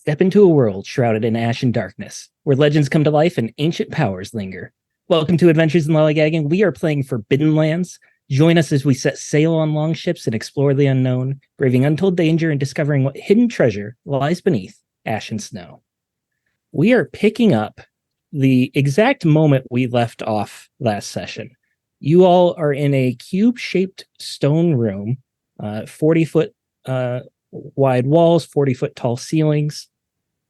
Step into a world shrouded in ash and darkness, where legends come to life and ancient powers linger. Welcome to Adventures in Lollygagging. We are playing Forbidden Lands. Join us as we set sail on long ships and explore the unknown, braving untold danger and discovering what hidden treasure lies beneath ash and snow. We are picking up the exact moment we left off last session. You all are in a cube-shaped stone room, 40-foot wide walls, 40-foot tall ceilings.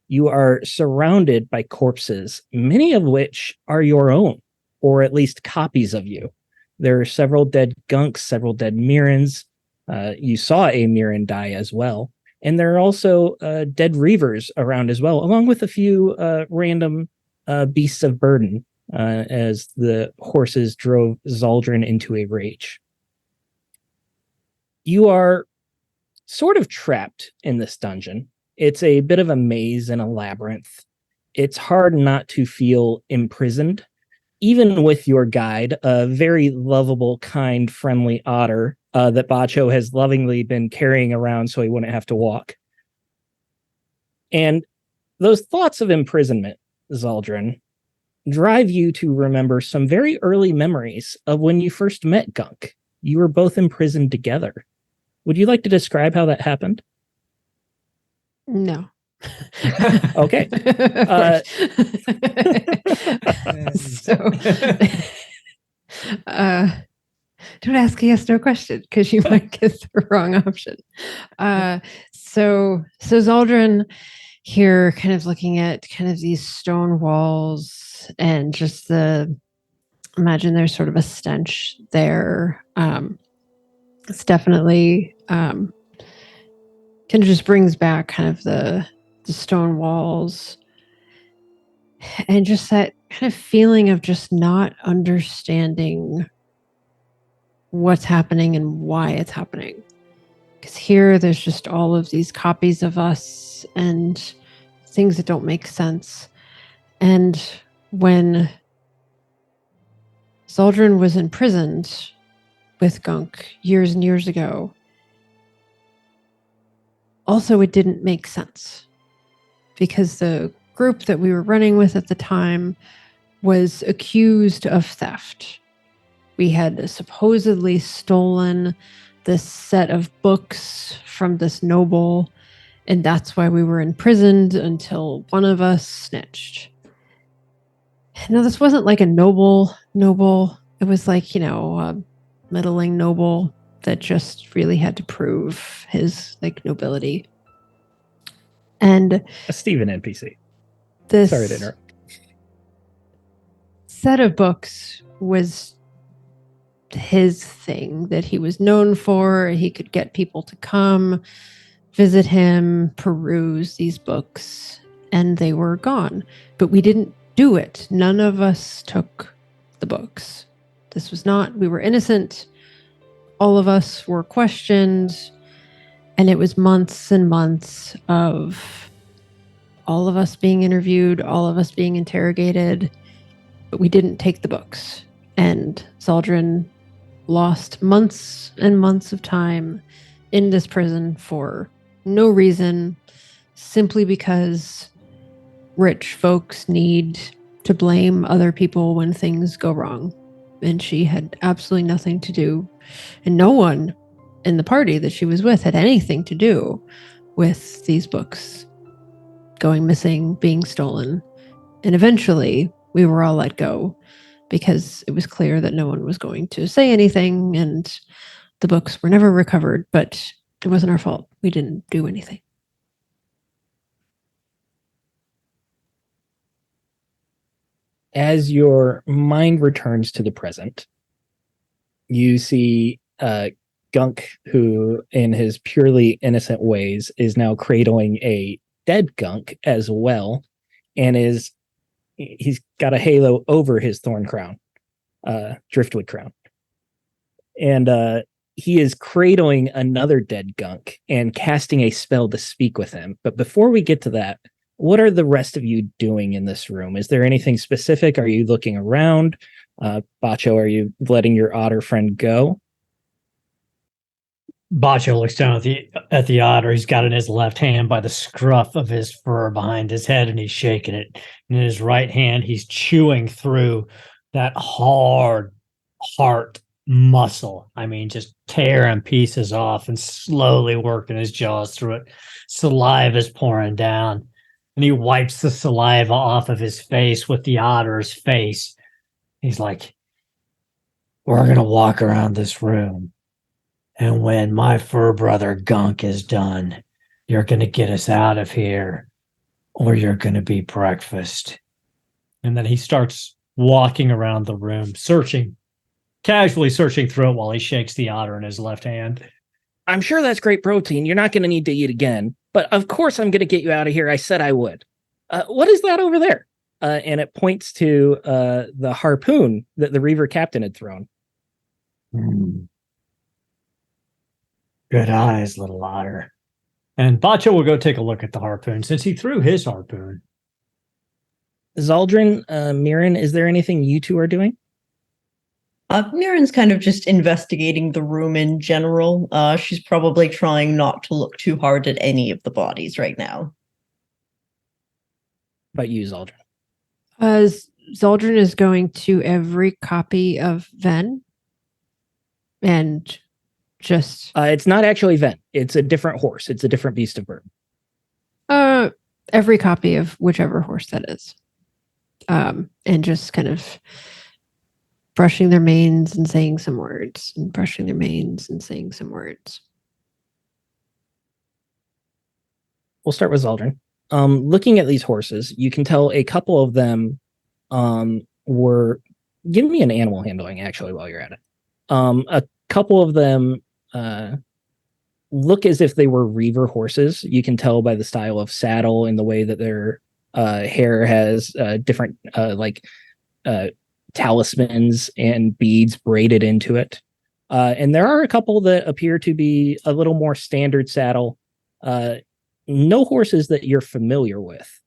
You are surrounded by corpses, many of which are your own, or at least copies of you. There are several dead gunks, several dead Mirrens. You saw a Mirren die as well. And there are also dead reavers around as well, along with a few random beasts of burden as the horses drove Zaldrun into a rage. You are sort of trapped in this dungeon. It's a bit of a maze and a labyrinth. It's hard not to feel imprisoned, even with your guide, a very lovable, kind, friendly otter that Bacho has lovingly been carrying around so he wouldn't have to walk. And those thoughts of imprisonment, Zaldrun, drive you to remember some very early memories of when you first met Gunk. You were both imprisoned together. Would you like to describe how that happened? No. Okay. Don't ask a yes no question because you might get the wrong option. So Zaldrun here, kind of looking at kind of these stone walls and just imagine there's sort of a stench there. It's definitely kind of just brings back kind of the stone walls and just that kind of feeling of just not understanding what's happening and why it's happening. Because here there's just all of these copies of us and things that don't make sense. And when Zaldrun was imprisoned with Gunk years and years ago, also it didn't make sense because the group that we were running with at the time was accused of theft. We had supposedly stolen this set of books from this noble, and that's why we were imprisoned until one of us snitched. Now, this wasn't like a noble. It was like, a middling noble that just really had to prove his nobility. And a Steven NPC. This Sorry to interrupt. Set of books was his thing that he was known for. He could get people to come visit him, peruse these books, and they were gone. But we didn't do it. None of us took the books. This was not, we were innocent. All of us were questioned, and it was months and months of all of us being interviewed, all of us being interrogated, but we didn't take the books. And Zaldrun lost months and months of time in this prison for no reason, simply because rich folks need to blame other people when things go wrong. And she had absolutely nothing to do, and no one in the party that she was with had anything to do with these books going missing, being stolen. And eventually we were all let go because it was clear that no one was going to say anything, and the books were never recovered, but it wasn't our fault. We didn't do anything. As your mind returns to the present, you see Gunk, who in his purely innocent ways is now cradling a dead Gunk as well, and he's got a halo over his thorn crown, driftwood crown. And he is cradling another dead Gunk and casting a spell to speak with him. But before we get to that, what are the rest of you doing in this room? Is there anything specific? Are you looking around? Bacho, are you letting your otter friend go? Bacho looks down at the otter. He's got it in his left hand by the scruff of his fur behind his head, and he's shaking it. And in his right hand, he's chewing through that hard heart muscle. I mean, just tearing pieces off and slowly working his jaws through it. Saliva is pouring down, and he wipes the saliva off of his face with the otter's face. He's like, "We're gonna walk around this room. And when my fur brother Gunk is done, you're going to get us out of here, or you're going to be breakfast." And then he starts walking around the room, casually searching through it while he shakes the otter in his left hand. I'm sure that's great protein. You're not going to need to eat again. But of course I'm going to get you out of here. I said I would. What is that over there? And it points to the harpoon that the Reaver captain had thrown. Good eyes, little otter. And Bacho will go take a look at the harpoon since he threw his harpoon. Zaldrin, Mirren, is there anything you two are doing? Mirren's kind of just investigating the room in general. She's probably trying not to look too hard at any of the bodies right now. But you, Zaldrin. Zaldrin is going to every copy of Ven and just it's not actually Ven. It's a different horse. It's a different beast of burden. Every copy of whichever horse that is. And just kind of brushing their manes and saying some words, and brushing their manes and saying some words. We'll start with Zaldrin. Looking at these horses, you can tell a couple of them were. Give me an animal handling, actually, while you're at it. A couple of them look as if they were Reaver horses. You can tell by the style of saddle and the way that their hair has different talismans and beads braided into it. And there are a couple that appear to be a little more standard saddle. No horses that you're familiar with.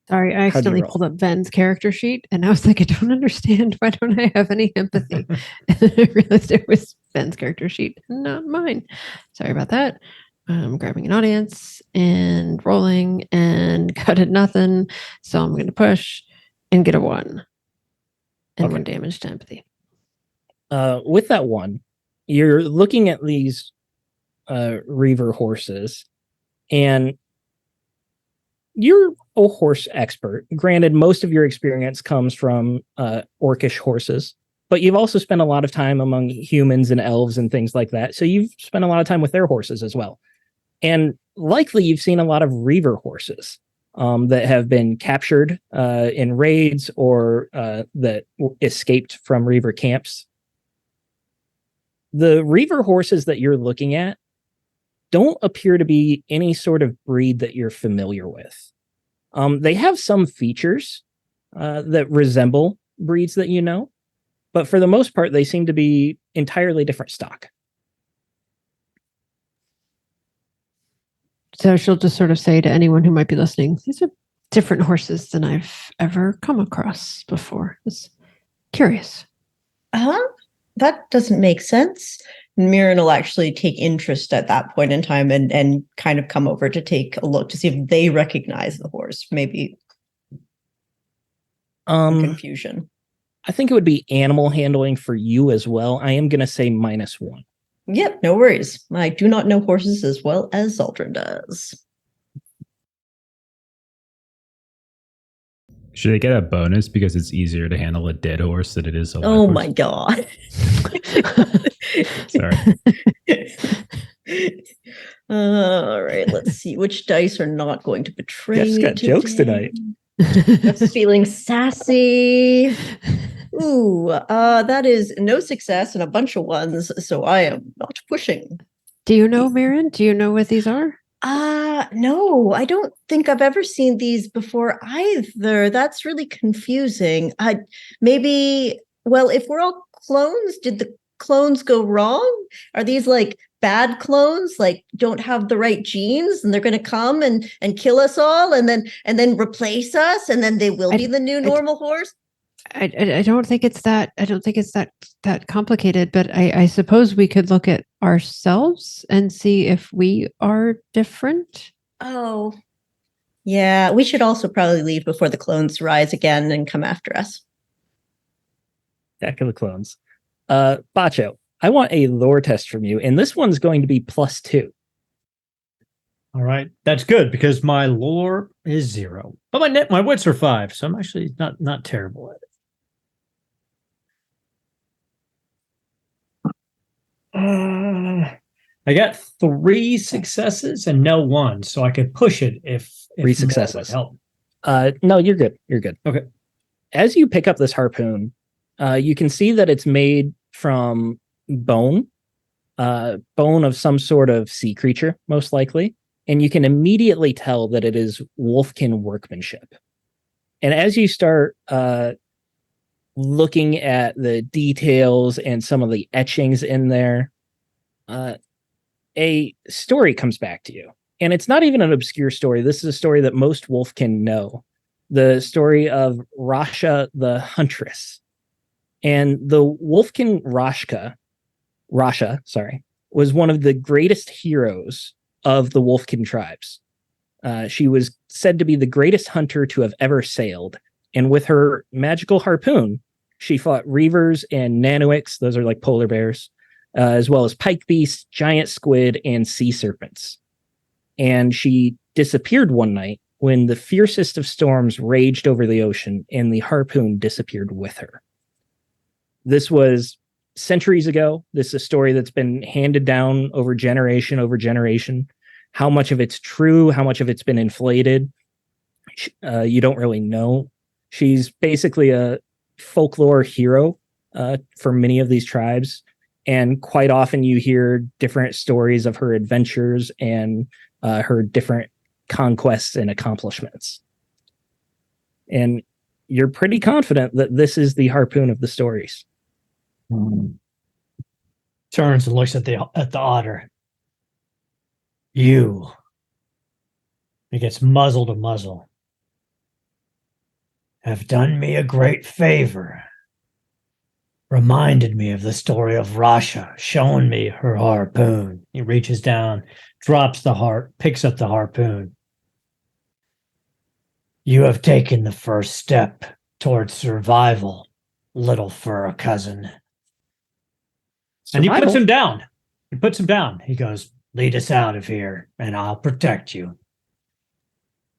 Sorry, I accidentally pulled up Ven's character sheet, and I was like, I don't understand. Why don't I have any empathy? And then I realized it was Ven's character sheet, not mine. Sorry about that. I'm grabbing an audience and rolling and got it nothing. So I'm going to push and get a 1. And 1 damage to empathy. With that 1, you're looking at these Reaver horses, and you're a horse expert. Granted, most of your experience comes from orcish horses, but you've also spent a lot of time among humans and elves and things like that. So you've spent a lot of time with their horses as well. And likely you've seen a lot of Reaver horses that have been captured in raids or that escaped from Reaver camps. The Reaver horses that you're looking at don't appear to be any sort of breed that you're familiar with. They have some features that resemble breeds that you know, but for the most part, they seem to be entirely different stock. So she'll just sort of say to anyone who might be listening, these are different horses than I've ever come across before. It's curious. That doesn't make sense. Mirren will actually take interest at that point in time and kind of come over to take a look to see if they recognize the horse. Maybe confusion. I think it would be animal handling for you as well. I am going to say -1. Yep, no worries. I do not know horses as well as Zaldrin does. Should I get a bonus because it's easier to handle a dead horse than it is a live horse? My god. Sorry. All right, let's see. Which dice are not going to betray Jeff's got jokes tonight. Jeff's feeling sassy. Ooh, that is no success and a bunch of 1s, so I am not pushing. Do you know, Mirren? Do you know what these are? No, I don't think I've ever seen these before either. That's really confusing. Maybe, well, if we're all clones, did the clones go wrong? Are these like bad clones, like don't have the right genes, and they're going to come and kill us all and then replace us, and then they will be the new normal horse? I don't think it's that. I don't think it's that complicated. But I suppose we could look at ourselves and see if we are different. Oh, yeah. We should also probably leave before the clones rise again and come after us. Back of the clones. Bacho, I want a lore test from you, and this one's going to be +2. All right, that's good because my lore is 0, but my wits are 5, so I'm actually not terrible at it. I got 3 successes and no 1, so I could push it if 3 more successes. would help. No, you're good. You're good. Okay. As you pick up this harpoon, you can see that it's made from bone of some sort of sea creature, most likely. And you can immediately tell that it is Wolfkin workmanship. And as you start looking at the details and some of the etchings in there, a story comes back to you. And it's not even an obscure story. This is a story that most Wolfkin know. The story of Rasha the Huntress. And the Wolfkin Rasha, was one of the greatest heroes of the Wolfkin tribes. She was said to be the greatest hunter to have ever sailed. And with her magical harpoon, she fought reavers and nanoics, those are like polar bears, as well as pike beasts, giant squid, and sea serpents. And she disappeared one night when the fiercest of storms raged over the ocean, and the harpoon disappeared with her. This was centuries ago. This is a story that's been handed down over generation over generation. How much of it's true, how much of it's been inflated, you don't really know. She's basically a folklore hero for many of these tribes. And quite often you hear different stories of her adventures and her different conquests and accomplishments. And you're pretty confident that this is the harpoon of the stories. Turns and looks at the otter. You. It gets muzzle to muzzle. Have done me a great favor. Reminded me of the story of Rasha, showing me her harpoon. He reaches down, drops the heart, picks up the harpoon. You have taken the first step towards survival, little fur cousin. And he puts him down. He puts him down. He goes, lead us out of here, and I'll protect you.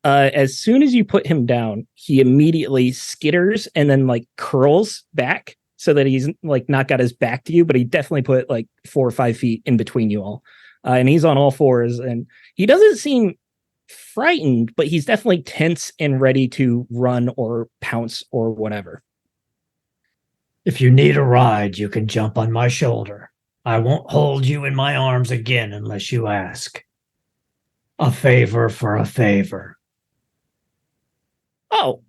As soon as you put him down, he immediately skitters and then like curls back so that he's like not got his back to you, but he definitely put like 4 or 5 feet in between you all. And he's on all fours, and he doesn't seem frightened, but he's definitely tense and ready to run or pounce or whatever. If you need a ride, you can jump on my shoulder. I won't hold you in my arms again unless you ask. A favor for a favor. Oh,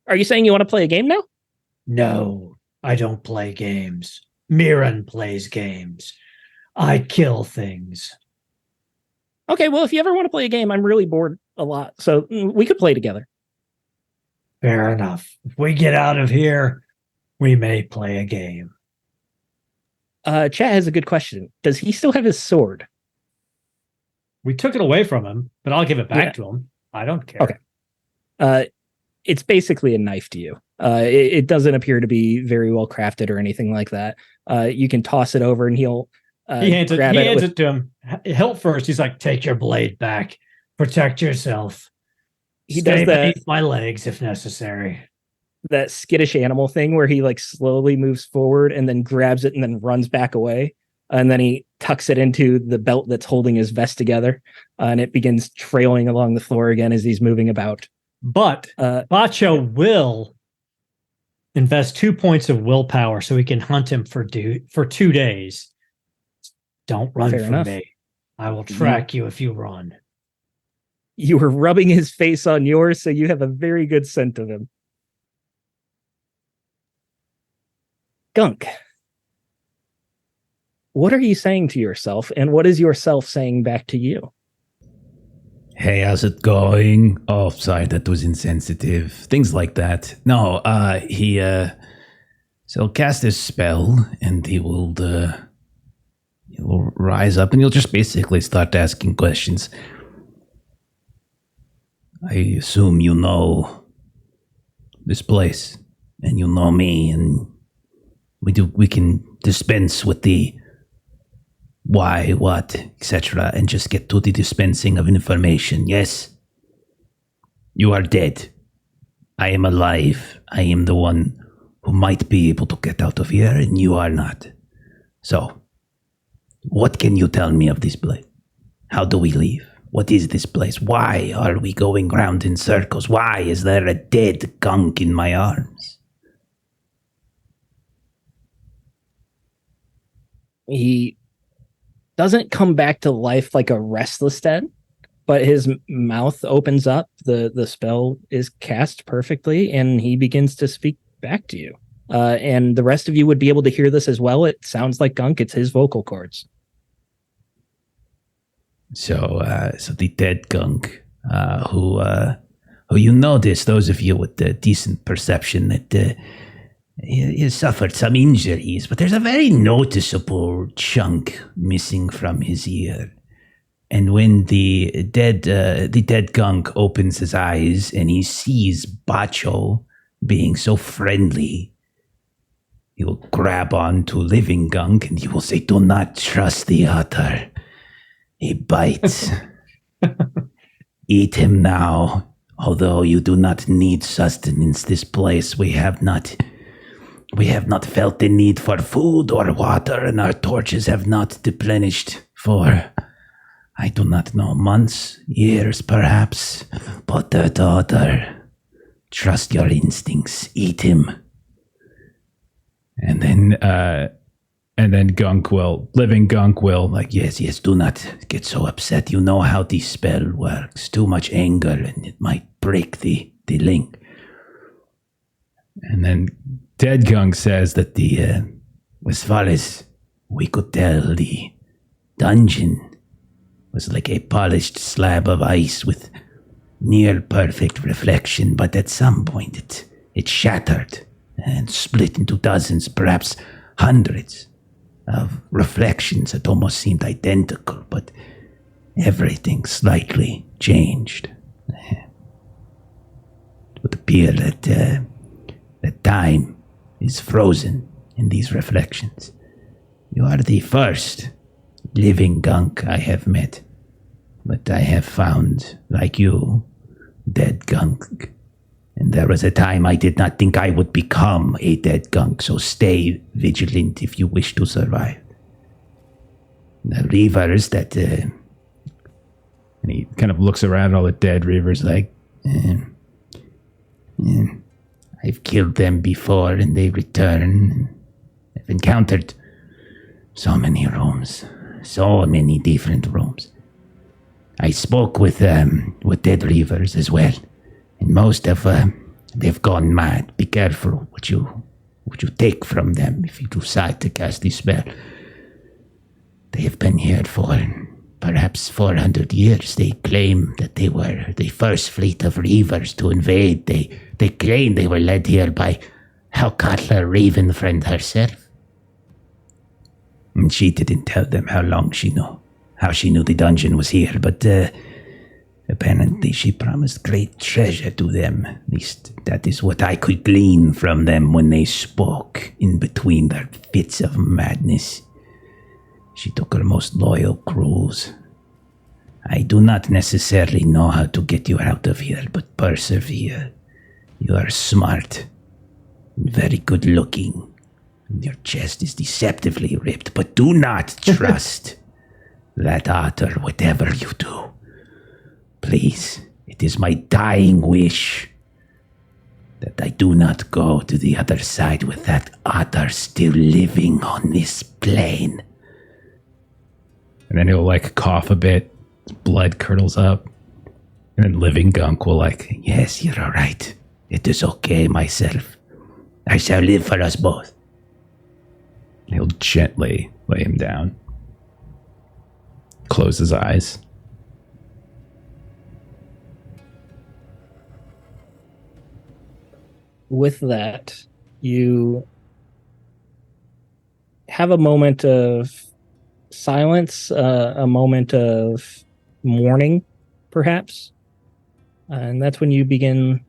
are you saying you want to play a game now? No, I don't play games. Mirren plays games. I kill things. Okay, well, if you ever want to play a game, I'm really bored a lot, so we could play together. Fair enough. If we get out of here, we may play a game. Chat has a good question. Does he still have his sword? We took it away from him, but I'll give it back to him. I don't care. Okay. It's basically a knife to you. It doesn't appear to be very well crafted or anything like that. You can toss it over and he'll he hands it to him. Hilt first. He's like, take your blade back. Protect yourself. He Stay does that, beneath my legs if necessary. that skittish animal thing where he like slowly moves forward and then grabs it and then runs back away. And then he tucks it into the belt that's holding his vest together. And it begins trailing along the floor again as he's moving about. But Bacho will invest 2 points of willpower so he can hunt him for 2 days. Don't run from me. I will track you if you run. You were rubbing his face on yours, so you have a very good scent of him. Gunk, what are you saying to yourself, and what is yourself saying back to you? Hey, how's it going? Oh, sorry, that was insensitive. Things like that. No, so he'll cast his spell, and he'll rise up, and he'll just basically start asking questions. I assume you know this place, and you know me, and we can dispense with the why, what, etc., and just get to the dispensing of information. Yes, you are dead. I am alive. I am the one who might be able to get out of here, and you are not. So, what can you tell me of this place? How do we leave? What is this place? Why are we going round in circles? Why is there a dead gunk in my arms? He doesn't come back to life like a restless dead, but his mouth opens up. The spell is cast perfectly, and he begins to speak back to you. And the rest of you would be able to hear this as well. It sounds like Gunk. It's his vocal cords. So the dead gunk, who you notice, those of you with the decent perception, that he suffered some injuries, but there's a very noticeable chunk missing from his ear. And when the dead gunk opens his eyes and he sees Bacho being so friendly, he will grab on to living gunk and he will say, "Do not trust the otter. He bites. Eat him now. Although you do not need sustenance, this place we have not felt the need for food or water, and our torches have not deplenished for, I do not know, months, years perhaps. But the daughter, trust your instincts. Eat him." And then living Gunk will, like, yes, do not get so upset. You know how the spell works. Too much anger and it might break the link. And then Dead Gunk says that as far as we could tell, the dungeon was like a polished slab of ice with near perfect reflection, but at some point it shattered and split into dozens, perhaps hundreds of reflections that almost seemed identical, but everything slightly changed. It would appear that time is frozen in these reflections. You are the first living gunk I have met, but I have found, like you, dead gunk. And there was a time I did not think I would become a dead gunk, so stay vigilant if you wish to survive. The reavers that... and he kind of looks around all the dead reavers like, I've killed them before and they return. I've encountered so many rooms, so many different rooms. I spoke with dead reavers as well. And most of they've gone mad. Be careful what you take from them if you decide to cast this spell. They have been here for perhaps 400 years. They claim that they were the first fleet of reavers to invade. They claim they were led here by Helkatla Ravenfriend herself. And she didn't tell them how she knew the dungeon was here, but apparently she promised great treasure to them. At least that is what I could glean from them when they spoke in between their fits of madness. She took her most loyal crews. I do not necessarily know how to get you out of here, but persevere. You are smart and very good looking. Your chest is deceptively ripped, but do not trust that otter, whatever you do. Please, it is my dying wish that I do not go to the other side with that otter still living on this plane. And then he'll cough a bit, blood curdles up, and then living Gunk will yes, you're all right. It is okay, myself. I shall live for us both. He'll gently lay him down, close his eyes. with that, you have a moment of silence, a moment of mourning, perhaps. And that's when you begin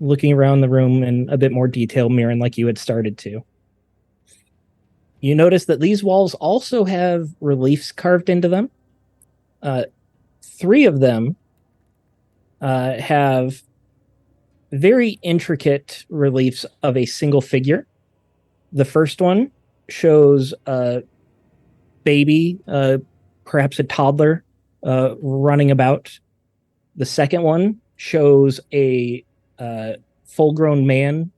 looking around the room in a bit more detail, Mirren, like you had started to. You notice that these walls also have reliefs carved into them. 3 of them have very intricate reliefs of a single figure. The first one shows a baby, perhaps a toddler, running about. The second one shows a full-grown man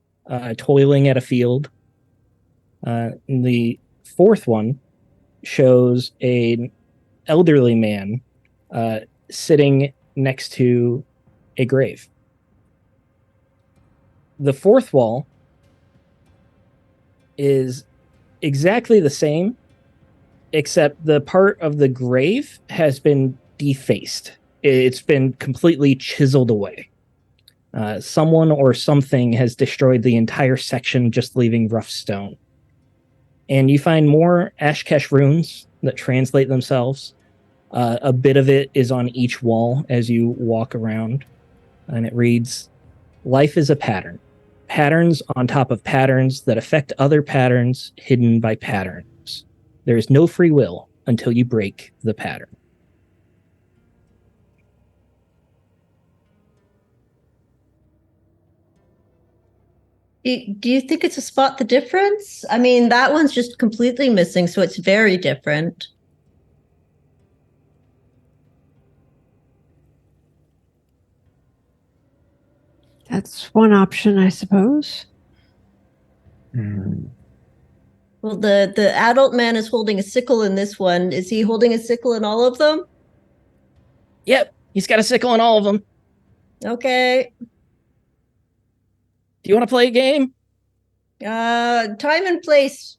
toiling at a field. The fourth one shows an elderly man sitting next to a grave. The fourth wall is exactly the same, except the part of the grave has been defaced. It's been completely chiseled away. Someone or something has destroyed the entire section, just leaving rough stone. And you find more Ashkesh runes that translate themselves. A bit of it is on each wall as you walk around. And it reads, "Life is a pattern. Patterns on top of patterns that affect other patterns hidden by patterns. There is no free will until you break the pattern." Do you think it's a spot the difference? I mean, that one's just completely missing, so it's very different. That's one option, I suppose. Well, the adult man is holding a sickle in this one. Is he holding a sickle in all of them? Yep, he's got a sickle in all of them. Okay. Do you want to play a game? Time and place.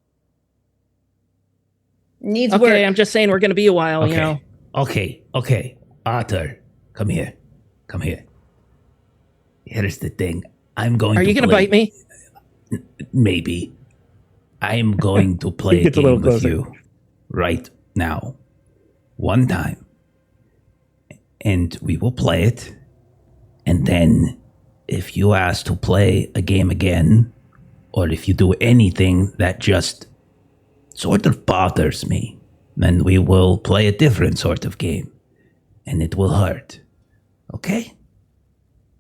Needs Okay, work. I'm just saying we're going to be a while, Okay. you know. Okay. Arthur, come here. Here's the thing. I'm going Are to you going to bite me? Maybe. I'm going to play a Gets a little game with closer. you right now. One time. And we will play it. And then if you ask to play a game again, or if you do anything that just sort of bothers me, then we will play a different sort of game. And it will hurt. Okay?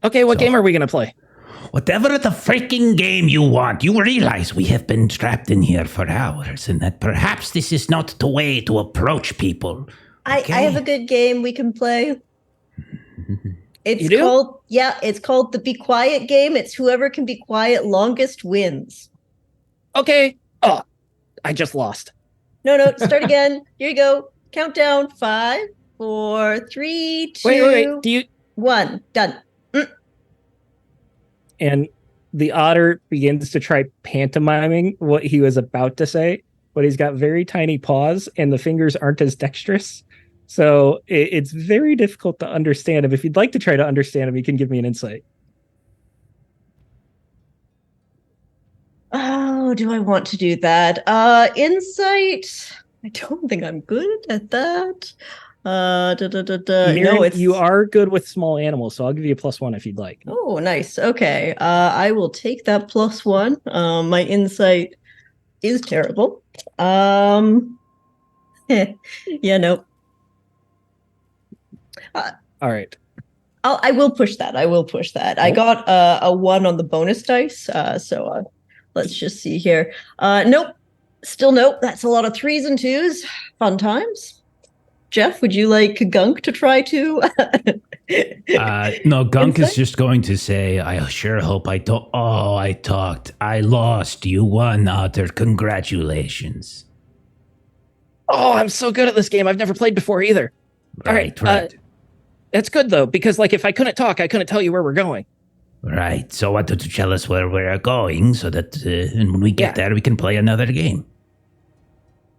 Okay, what So- game are we going to play? Whatever the freaking game you want, you realize we have been trapped in here for hours and that perhaps this is not the way to approach people. I have a good game we can play. It's You do? it's called the Be Quiet game. It's whoever can be quiet longest wins. Okay. Oh, I just lost. No, start again. Here you go. Countdown. 5, 4, 3, 2, Wait. Do you... 1. Done. And the otter begins to try pantomiming what he was about to say, but he's got very tiny paws and the fingers aren't as dexterous. So it's very difficult to understand him. If you'd like to try to understand him, you can give me an insight. Oh, do I want to do that? Insight. I don't think I'm good at that. Mirren, No, it's you are good with small animals, so I'll give you a +1 if you'd like. Oh, nice. Okay. I will take that +1. My insight is terrible. Yeah, no. All right. I will push that. I Oh. got a 1 on the bonus dice. So let's just see here. Nope. Still nope. That's a lot of 3s and 2s. Fun times. Jeff, would you like Gunk to try to? No, Gunk is Insight? just going to say, I sure hope I don't. Oh, I talked. I lost. You won, Otter. Congratulations. Oh, I'm so good at this game. I've never played before either. All right, Right. That's good, though, because like if I couldn't talk, I couldn't tell you where we're going. Right. So why don't you tell us where we're going so that and when we get there, we can play another game?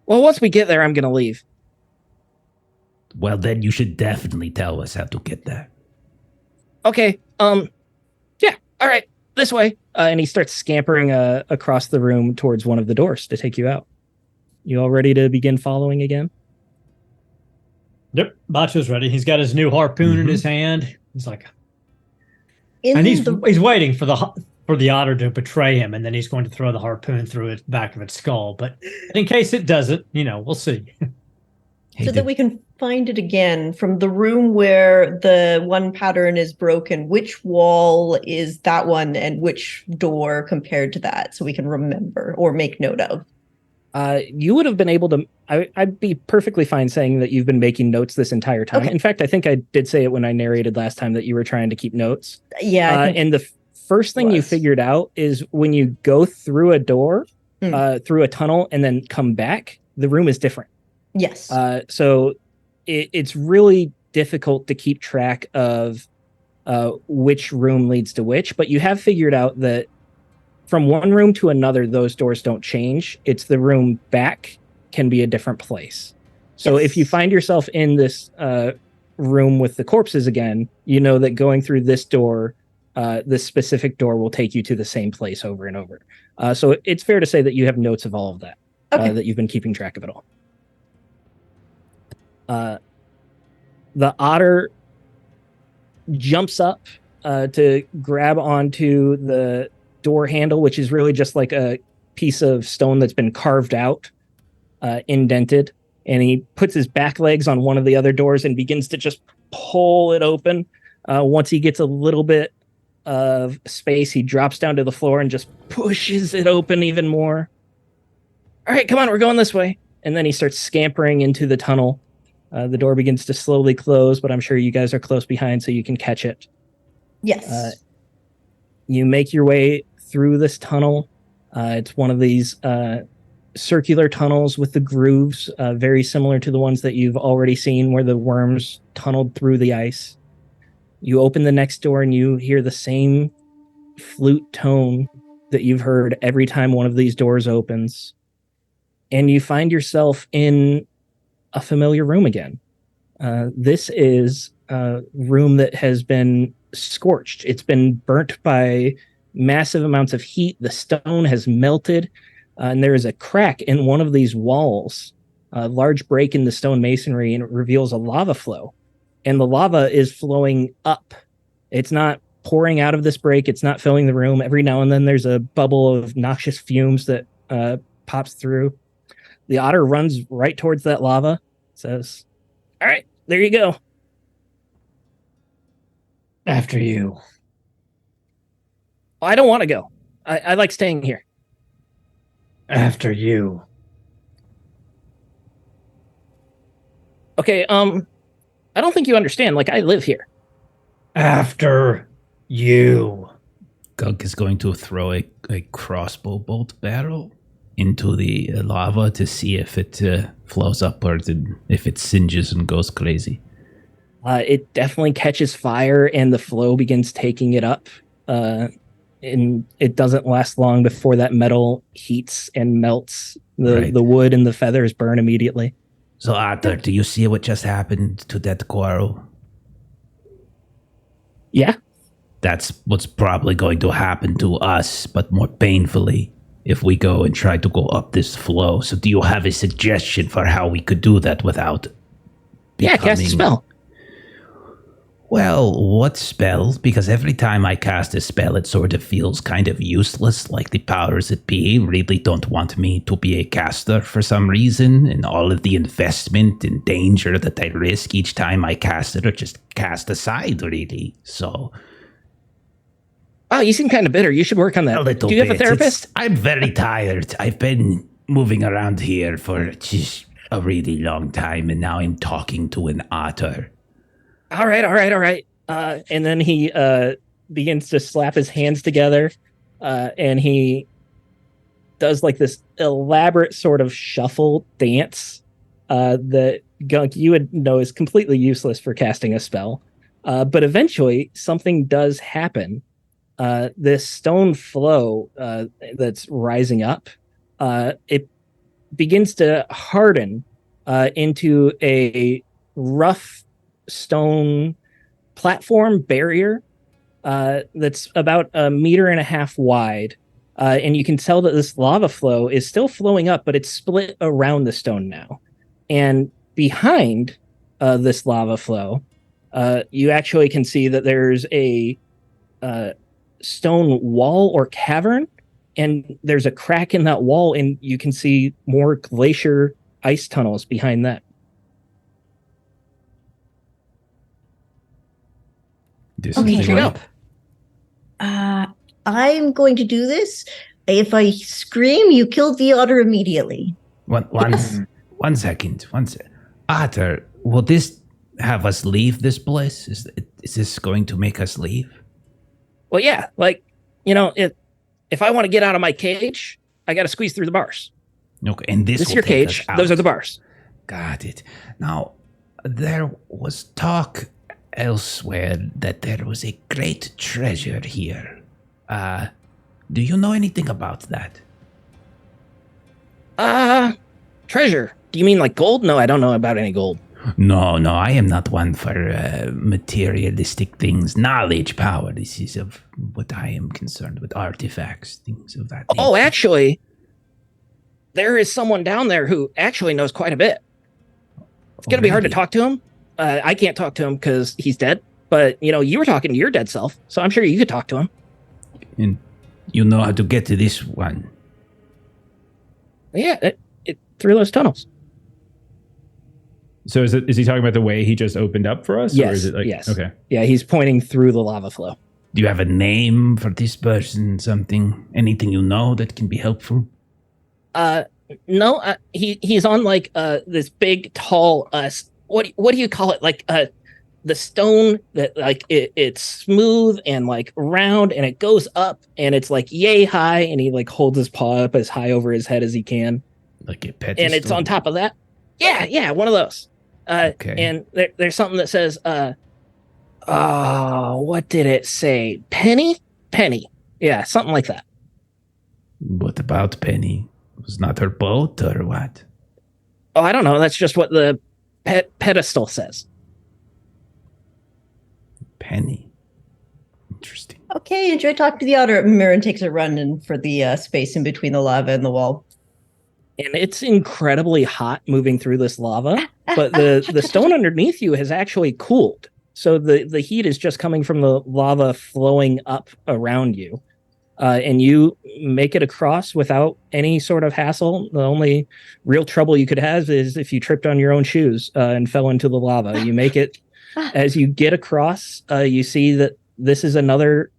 Well, once we get there, I'm going to leave. Well, then you should definitely tell us how to get there. Okay. Yeah. All right. This way. And he starts scampering across the room towards one of the doors to take you out. You all ready to begin following again? Yep, Bacho's ready. He's got his new harpoon in his hand. He's like, and he's waiting for the otter to betray him, and then he's going to throw the harpoon through the back of its skull. But in case it doesn't, we'll see. So that we can find it again from the room where the one pattern is broken. Which wall is that one, and which door compared to that, so we can remember or make note of? You would have been able to. I'd be perfectly fine saying that you've been making notes this entire time. Okay. In fact, I think I did say it when I narrated last time that you were trying to keep notes. Yeah. And the first thing you figured out is when you go through a door, through a tunnel, and then come back, the room is different. Yes. So it's really difficult to keep track of which room leads to which, but you have figured out that from one room to another, those doors don't change. It's the room back can be a different place. So if you find yourself in this room with the corpses again, you know that going through this door, this specific door will take you to the same place over and over. So it's fair to say that you have notes of all of that, that you've been keeping track of it all. The otter jumps up to grab onto the door handle, which is really just like a piece of stone that's been carved out, indented, and he puts his back legs on one of the other doors and begins to just pull it open. Once he gets a little bit of space, he drops down to the floor and just pushes it open even more. All right, come on, we're going this way. And then he starts scampering into the tunnel. The door begins to slowly close, but I'm sure you guys are close behind so you can catch it. Yes. You make your way through this tunnel. It's one of these circular tunnels with the grooves, very similar to the ones that you've already seen where the worms tunneled through the ice. You open the next door and you hear the same flute tone that you've heard every time one of these doors opens. And you find yourself in a familiar room again. This is a room that has been scorched. It's been burnt by massive amounts of heat. The stone has melted, and there is a crack in one of these walls, a large break in the stone masonry, and it reveals a lava flow. And the lava is flowing up. It's not pouring out of this break. It's not filling the room. Every now and then there's a bubble of noxious fumes that pops through. The otter runs right towards that lava, says, "All right, there you go." After you. I don't want to go. I like staying here. After you. Okay, I don't think you understand. Like, I live here. After you. Gunk is going to throw a crossbow bolt barrel into the lava to see if it flows upwards and if it singes and goes crazy. It definitely catches fire and the flow begins taking it up. And it doesn't last long before that metal heats and melts. The wood and the feathers burn immediately. So, Arthur, do you see what just happened to that quarrel? Yeah. That's what's probably going to happen to us, but more painfully, if we go and try to go up this flow. So do you have a suggestion for how we could do that without becoming... Yeah, cast a spell. Well, what spell? Because every time I cast a spell, it sort of feels kind of useless, like the powers that be really don't want me to be a caster for some reason, and all of the investment and danger that I risk each time I cast it are just cast aside, really. So... Oh, you seem kind of bitter. You should work on that. A little Do you bit. have a therapist? I'm very tired. I've been moving around here for just a really long time, and now I'm talking to an otter. All right. And then he begins to slap his hands together, and he does like this elaborate sort of shuffle dance that Gunk, you would know is completely useless for casting a spell. But eventually something does happen. This stone flow that's rising up, it begins to harden into a rough stone platform barrier that's about 1.5 meters wide. And you can tell that this lava flow is still flowing up, but it's split around the stone now. And behind this lava flow, you actually can see that there's a stone wall or cavern, and there's a crack in that wall, and you can see more glacier ice tunnels behind that. This Okay, is the go. way. I'm going to do this. If I scream, you kill the otter immediately. One second. Otter, will this have us leave this place? Is this going to make us leave? Well, yeah, like, you know, if I want to get out of my cage, I got to squeeze through the bars. Okay, and this This is will your take cage. us out. Those are the bars. Got it. Now, there was talk elsewhere that there was a great treasure here. Do you know anything about that? Treasure. Do you mean like gold? No, I don't know about any gold. No, I am not one for materialistic things. Knowledge, power. This is of what I am concerned with. Artifacts, things of that Oh, nature. actually, there is someone down there who actually knows quite a bit. It's going to be hard to Already? talk to him. I can't talk to him because he's dead. But, you know, you were talking to your dead self, so I'm sure you could talk to him. And you know how to get to this one. Yeah, it through those tunnels. So is he talking about the way he just opened up for us? Yes, Or is it like, yes. Okay. Yeah, he's pointing through the lava flow. Do you have a name for this person? Something? Anything you know that can be helpful? No, he's on like this big tall what do you call it? Like the stone that like it's smooth and like round and it goes up and it's like yay high, and he like holds his paw up as high over his head as he can, Like a pedestal? and it's on top of that. Yeah, one of those. Okay. And there's something that says what did it say? Penny? Yeah, something like that. What about Penny? Was not her boat or what? Oh, I don't know. That's just what the pedestal says. Penny. Interesting. Okay, enjoy talking to the otter. Mirren takes a run in for the space in between the lava and the wall. And it's incredibly hot moving through this lava, but the stone underneath you has actually cooled. So the heat is just coming from the lava flowing up around you. And you make it across without any sort of hassle. The only real trouble you could have is if you tripped on your own shoes and fell into the lava. You make it as you get across. You see that this is another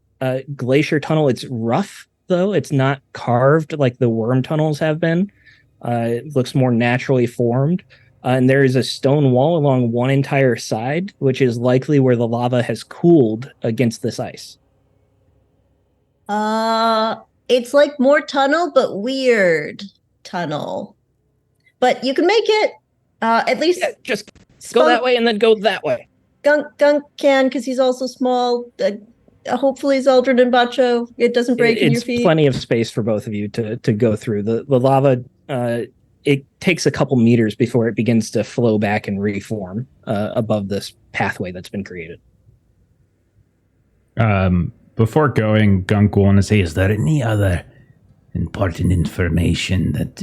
glacier tunnel. It's rough, though. It's not carved like the worm tunnels have been. It looks more naturally formed. And there is a stone wall along one entire side, which is likely where the lava has cooled against this ice. It's like more tunnel, but weird tunnel. But you can make it. At least Yeah, just go that way and then go that way. Gunk can, because he's also small. Hopefully, Zeldrin and Bacho, it doesn't break in your It's feet. plenty of space for both of you to go through. The lava, it takes a couple meters before it begins to flow back and reform above this pathway that's been created. Before going, Gunk will want to say, Is there any other important information that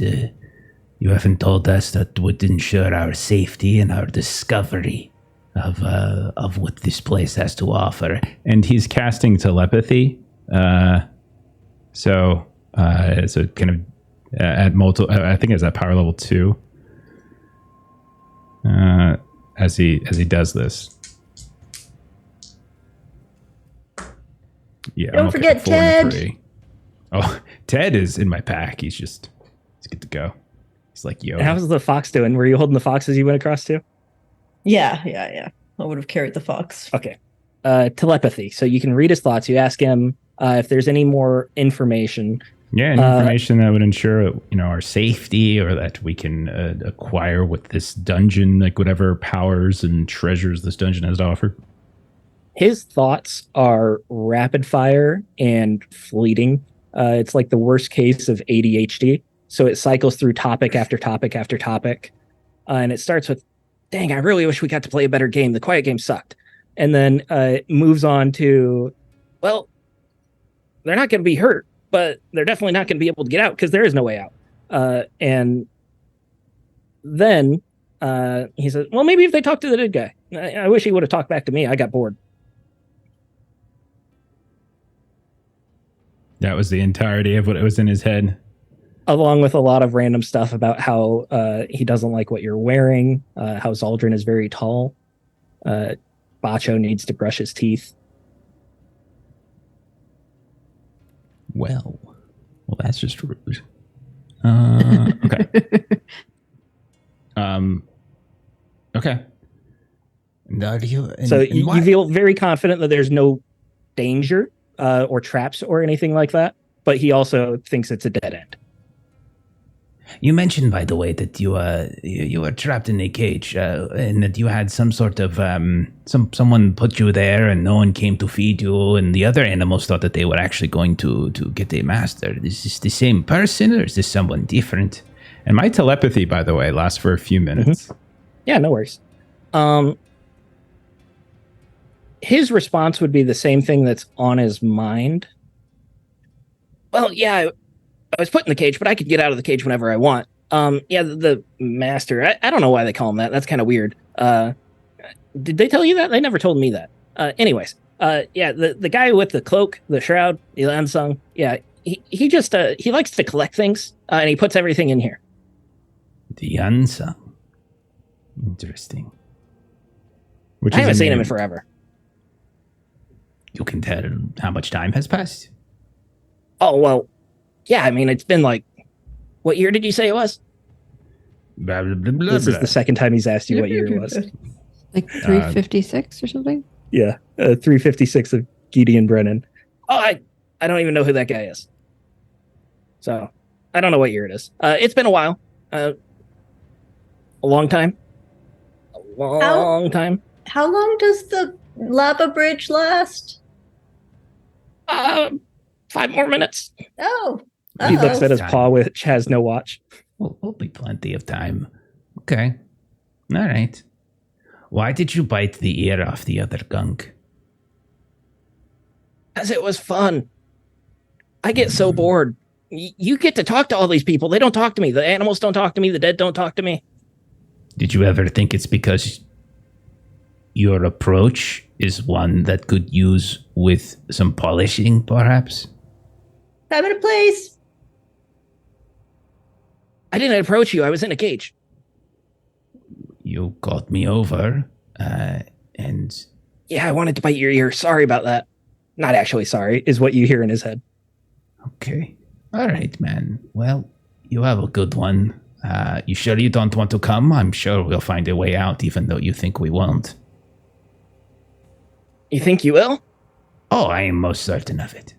you haven't told us that would ensure our safety and our discovery of what this place has to offer? and he's casting telepathy. So kind of at multiple, I think it's at power level 2. As he does this. Yeah. Don't I'm forget at 4 and a Ted. 3. Oh, Ted is in my pack. He's good to go. He's like, yo. How's the fox doing? Were you holding the fox as you went across too? Yeah. I would have carried the fox. Okay. Telepathy. So you can read his thoughts. You ask him if there's any more information. Yeah, any information that would ensure, our safety, or that we can acquire with this dungeon, like whatever powers and treasures this dungeon has to offer. His thoughts are rapid fire and fleeting. It's like the worst case of ADHD. So it cycles through topic after topic after topic. And it starts with, dang, I really wish we got to play a better game. The quiet game sucked. And then it moves on to, Well, they're not going to be hurt, but they're definitely not going to be able to get out because there is no way out. And then he said, well, maybe if they talk to the dead guy. I wish he would have talked back to me. I got bored. That was the entirety of what was in his head. Along with a lot of random stuff about how he doesn't like what you're wearing, how Zaldrin is very tall. Bacho needs to brush his teeth. Well, that's just rude. Okay. Okay. So you feel very confident that there's no danger or traps or anything like that, but he also thinks it's a dead end. You mentioned, by the way, that you were trapped in a cage, and that you had some sort of someone put you there, and no one came to feed you, and the other animals thought that they were actually going to get a master. Is this the same person, or is this someone different? And my telepathy, by the way, lasts for a few minutes. Mm-hmm. Yeah, no worries. His response would be the same thing that's on his mind. Well, yeah, I was put in the cage, but I could get out of the cage whenever I want. Yeah, the master. I don't know why they call him that. That's kind of weird. Did they tell you that? They never told me that. Anyways, yeah, the guy with the cloak, the shroud, the unsung. Yeah, he just he likes to collect things, and he puts everything in here. The unsung. Interesting. I haven't seen him in forever. You can tell how much time has passed. Oh well. Yeah, I mean, it's been like, what year did you say it was? Blah, blah, blah, blah, This is the second time he's asked you what year it was. Like 356 or something? Yeah, 356 of Gideon Brennan. Oh, I don't even know who that guy is. So, I don't know what year it is. It's been a while. A long time. A long time. How long does the lava bridge last? 5 more minutes. Oh. He looks at his paw, which has no watch. Will be plenty of time. Okay. All right. Why did you bite the ear off the other gunk? Because it was fun. I get so bored. You get to talk to all these people. They don't talk to me. The animals don't talk to me. The dead don't talk to me. Did you ever think it's because your approach is one that could use with some polishing, perhaps? Time and a place. I didn't approach you. I was in a cage. You got me over, and... Yeah, I wanted to bite your ear. Sorry about that. Not actually sorry, is what you hear in his head. Okay. All right, man. Well, you have a good one. You sure you don't want to come? I'm sure we'll find a way out, even though you think we won't. You think you will? Oh, I am most certain of it.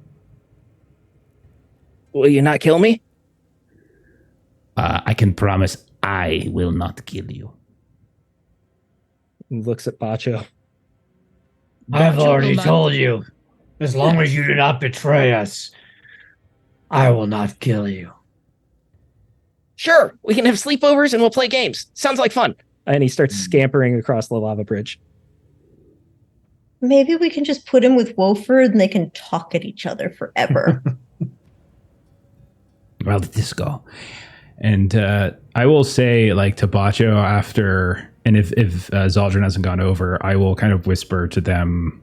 Will you not kill me? I can promise I will not kill you. He looks at Bacho. I've already told you, as long as you do not betray us, I will not kill you. Sure, we can have sleepovers and we'll play games. Sounds like fun. And he starts scampering across the lava bridge. Maybe we can just put him with Wolford and they can talk at each other forever. Well, let this go. And I will say, like, to Bacho after, and if Zaldrin hasn't gone over, I will kind of whisper to them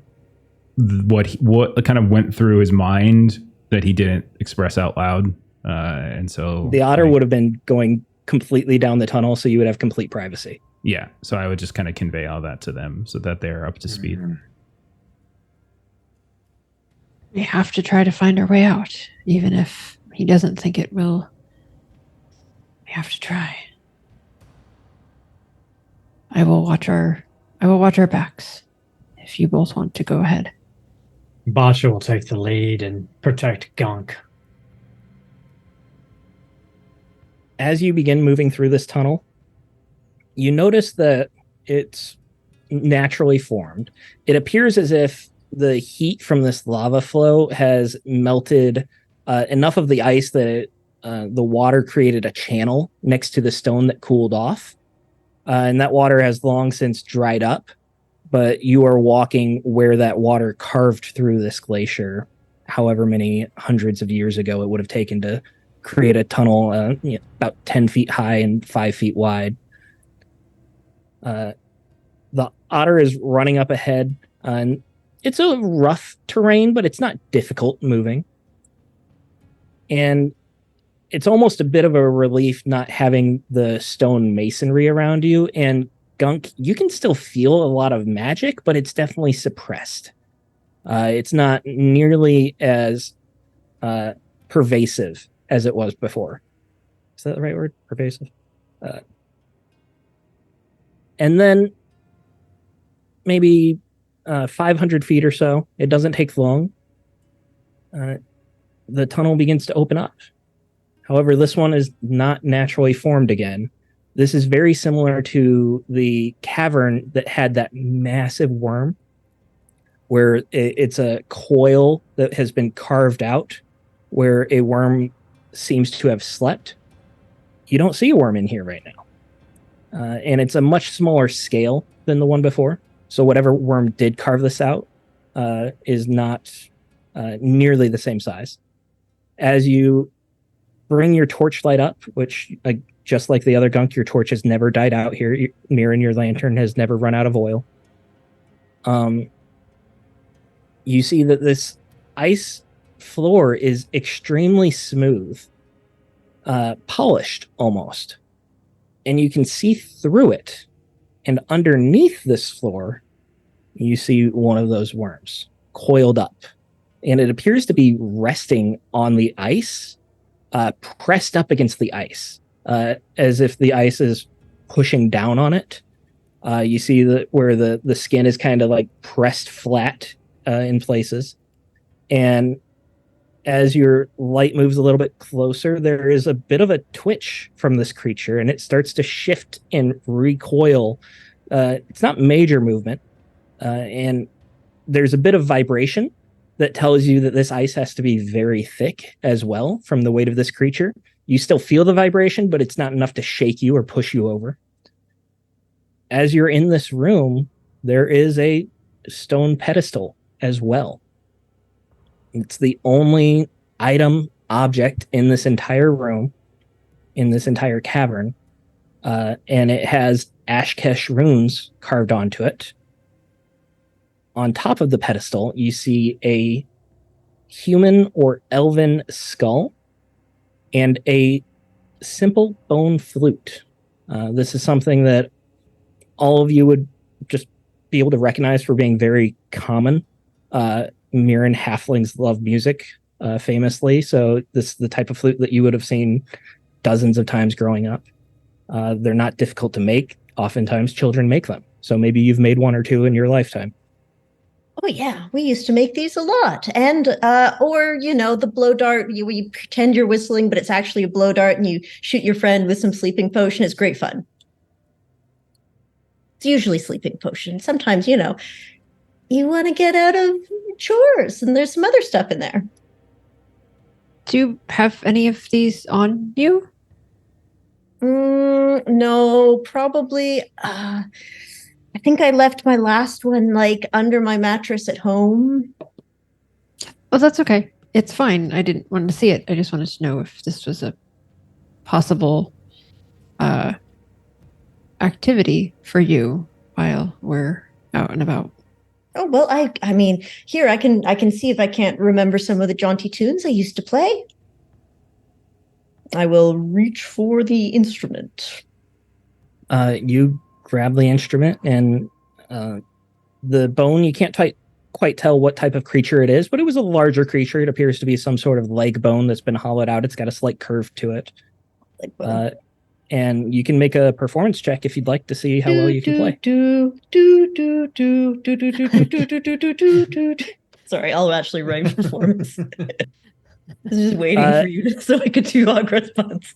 what kind of went through his mind that he didn't express out loud. And so the otter would have been going completely down the tunnel, so you would have complete privacy. Yeah, so I would just kind of convey all that to them so that they're up to speed. We have to try to find our way out, even if he doesn't think it will. We have to try. I will watch our backs if you both want to go ahead. Bacha will take the lead and protect Gunk. As you begin moving through this tunnel, you notice that it's naturally formed. It appears as if the heat from this lava flow has melted enough of the ice that the water created a channel next to the stone that cooled off. And that water has long since dried up. but you are walking where that water carved through this glacier, however many hundreds of years ago it would have taken to create a tunnel about 10 feet high and 5 feet wide. The otter is running up ahead, and it's a rough terrain, but it's not difficult moving. And it's almost a bit of a relief not having the stone masonry around you. And Gunk, you can still feel a lot of magic, but it's definitely suppressed. It's not nearly as pervasive as it was before. Is that the right word? Pervasive? And then maybe 500 feet or so, it doesn't take long. The tunnel begins to open up. However, this one is not naturally formed again. This is very similar to the cavern that had that massive worm, where it's a coil that has been carved out, where a worm seems to have slept. You don't see a worm in here right now. And it's a much smaller scale than the one before. So whatever worm did carve this out is not nearly the same size. As you bring your torchlight up, which just like the other Gunk, your torch has never died out here. Mirren, your lantern has never run out of oil. You see that this ice floor is extremely smooth, polished almost. And you can see through it. And underneath this floor, you see one of those worms coiled up. And it appears to be resting on the ice, pressed up against the ice, as if the ice is pushing down on it. You see where the skin is kind of like pressed flat in places. And as your light moves a little bit closer, there is a bit of a twitch from this creature, and it starts to shift and recoil. It's not major movement, and there's a bit of vibration that tells you that this ice has to be very thick as well from the weight of this creature. You still feel the vibration, but it's not enough to shake you or push you over. As you're in this room, there is a stone pedestal as well. It's the only object in this entire room, in this entire cavern, and it has Ashkesh runes carved onto it. On top of the pedestal, you see a human or elven skull and a simple bone flute. This is something that all of you would just be able to recognize for being very common. Mirren halflings love music, famously. So this is the type of flute that you would have seen dozens of times growing up. They're not difficult to make. Oftentimes children make them. So maybe you've made one or two in your lifetime. Oh yeah, we used to make these a lot. And or the blow dart, you pretend you're whistling, but it's actually a blow dart, and you shoot your friend with some sleeping potion. It's great fun. It's usually sleeping potion. Sometimes, you want to get out of chores, and there's some other stuff in there. Do you have any of these on you? No, probably. I think I left my last one under my mattress at home. Oh, that's okay. It's fine. I didn't want to see it. I just wanted to know if this was a possible activity for you while we're out and about. Oh, well, I mean, here I can see if I can't remember some of the jaunty tunes I used to play. I will reach for the instrument. You grab the instrument, and the bone, you can't quite tell what type of creature it is, but it was a larger creature. It appears to be some sort of leg bone that's been hollowed out. It's got a slight curve to it. And you can make a performance check if you'd like to see how well you can play. Sorry, I'll actually write performance. I was just waiting for you so I could do Ogres puns.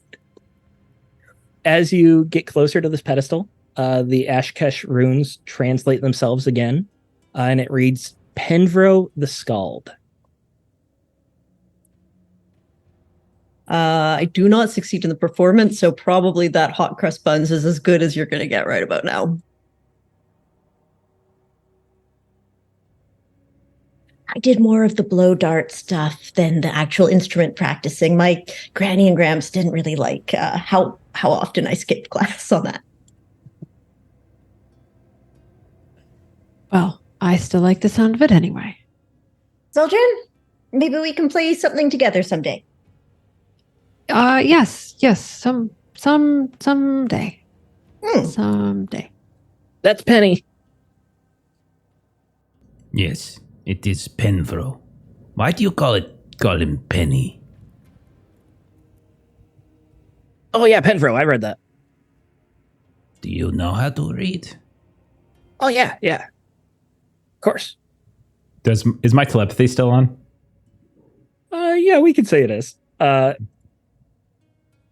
As you get closer to this pedestal, the Ashkesh runes translate themselves again, and it reads Penvro the Scald. I do not succeed in the performance, so probably that hot crust buns is as good as you're going to get right about now. I did more of the blow dart stuff than the actual instrument practicing. My granny and Gramps didn't really like how often I skipped class on that. Well, I still like the sound of it anyway. Zeldrin, maybe we can play something together someday. Yes, someday. Hmm. Someday. That's Penny. Yes, it is Penfro. Why do you call him Penny? Oh yeah, Penfro. I read that. Do you know how to read? Oh yeah. Of course. Is my telepathy still on? Yeah, we could say it is.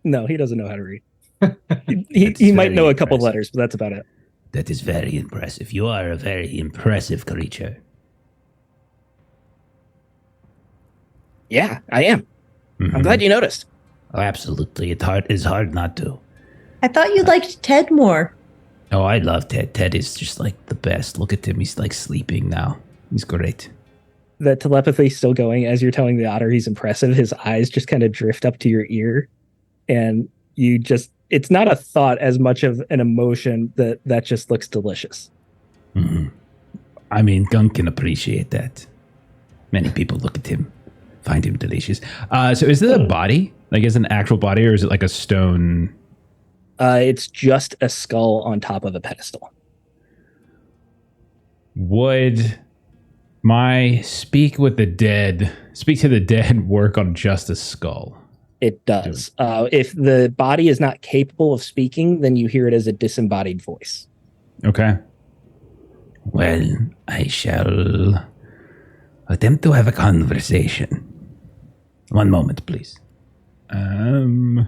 No, he doesn't know how to read. He might know a couple impressive. letters, but that's about it. That is very impressive. You are a very impressive creature. Yeah, I am. I'm Mhm. glad you noticed. Oh, absolutely. It's hard not to. I thought you liked Ted more. Oh, I love Ted. Ted is just like the best. Look at him. He's like sleeping now. He's great. That telepathy's still going as you're telling the otter he's impressive. His eyes just kind of drift up to your ear, and it's not a thought as much of an emotion that just looks delicious. Hmm. I mean, Gunk can appreciate that. Many people look at him, find him delicious. So is it a body? Like, is it an actual body, or is it like a stone? It's just a skull on top of a pedestal. Would my speak to the dead work on just a skull? It does. If the body is not capable of speaking, then you hear it as a disembodied voice. Okay. Well, I shall attempt to have a conversation. One moment, please. Then.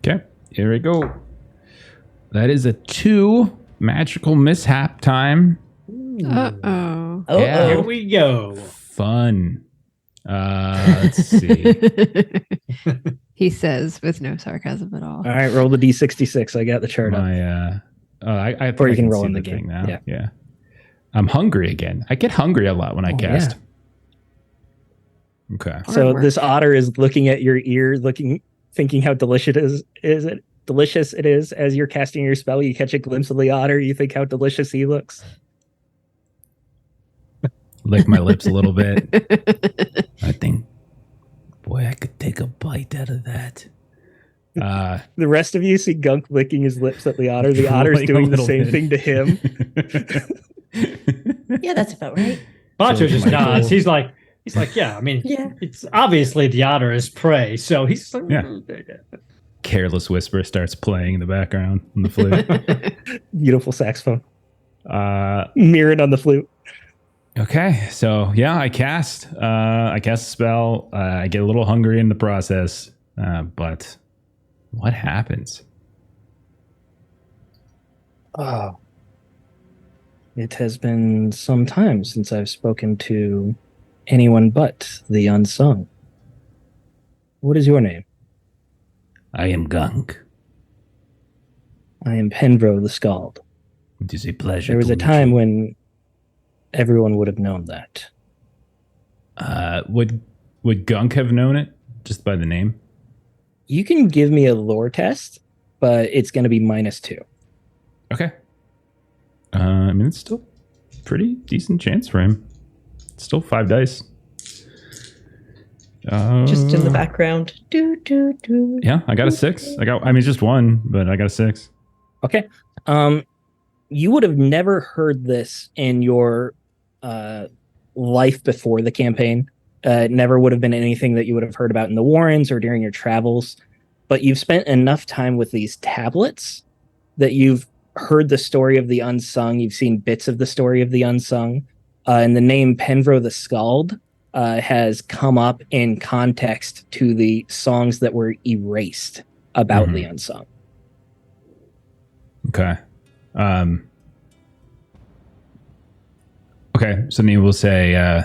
Okay, here we go. That is a 2 magical mishap time. Uh-oh. Oh, Yeah. Here we go. Fun. Let's see. He says with no sarcasm at all. All right, roll the D66. I got the chart up. I think Or you I can roll see in the thing game. now. Yeah. Yeah. I'm hungry again. I get hungry a lot when I cast. Okay. So Artwork. this otter is looking at your ear, thinking how delicious it is as you're casting your spell. You catch a glimpse of the otter. You think how delicious he looks. Lick my lips a little bit. I think, boy, I could take a bite out of that. The rest of you see Gunk licking his lips at the otter. The Drooling otter's a doing the little same bit. thing to him. yeah, that's about right. Bacho just Michael. nods. He's like, yeah. I mean, Yeah. it's obviously the otter is prey, so he's like, Yeah. Careless Whisper starts playing in the background on the flute. Beautiful saxophone. uh, Mirren on the flute. okay, so yeah, I cast a spell. I get a little hungry in the process, but what happens? Oh. It has been some time since I've spoken to anyone but the unsung. What is your name? I am Gunk. I am Penvro the Scald. It is a pleasure. There was to a meet time you. when everyone would have known that. Would Gunk have known it just by the name? You can give me a lore test, but it's going to be -2. Okay. I mean, it's still pretty decent chance for him. It's still 5 dice. Just in the background. Do, do, do. Yeah, I got a 6. I mean, just 1, but I got a 6. Okay. You would have never heard this in your life before the campaign. It never would have been anything that you would have heard about in the Warrens or during your travels. But you've spent enough time with these tablets that you've heard the story of the unsung. You've seen bits of the story of the unsung. And the name Penvro the Scald has come up in context to the songs that were erased about the unsung. Okay. Okay, so Neil will say,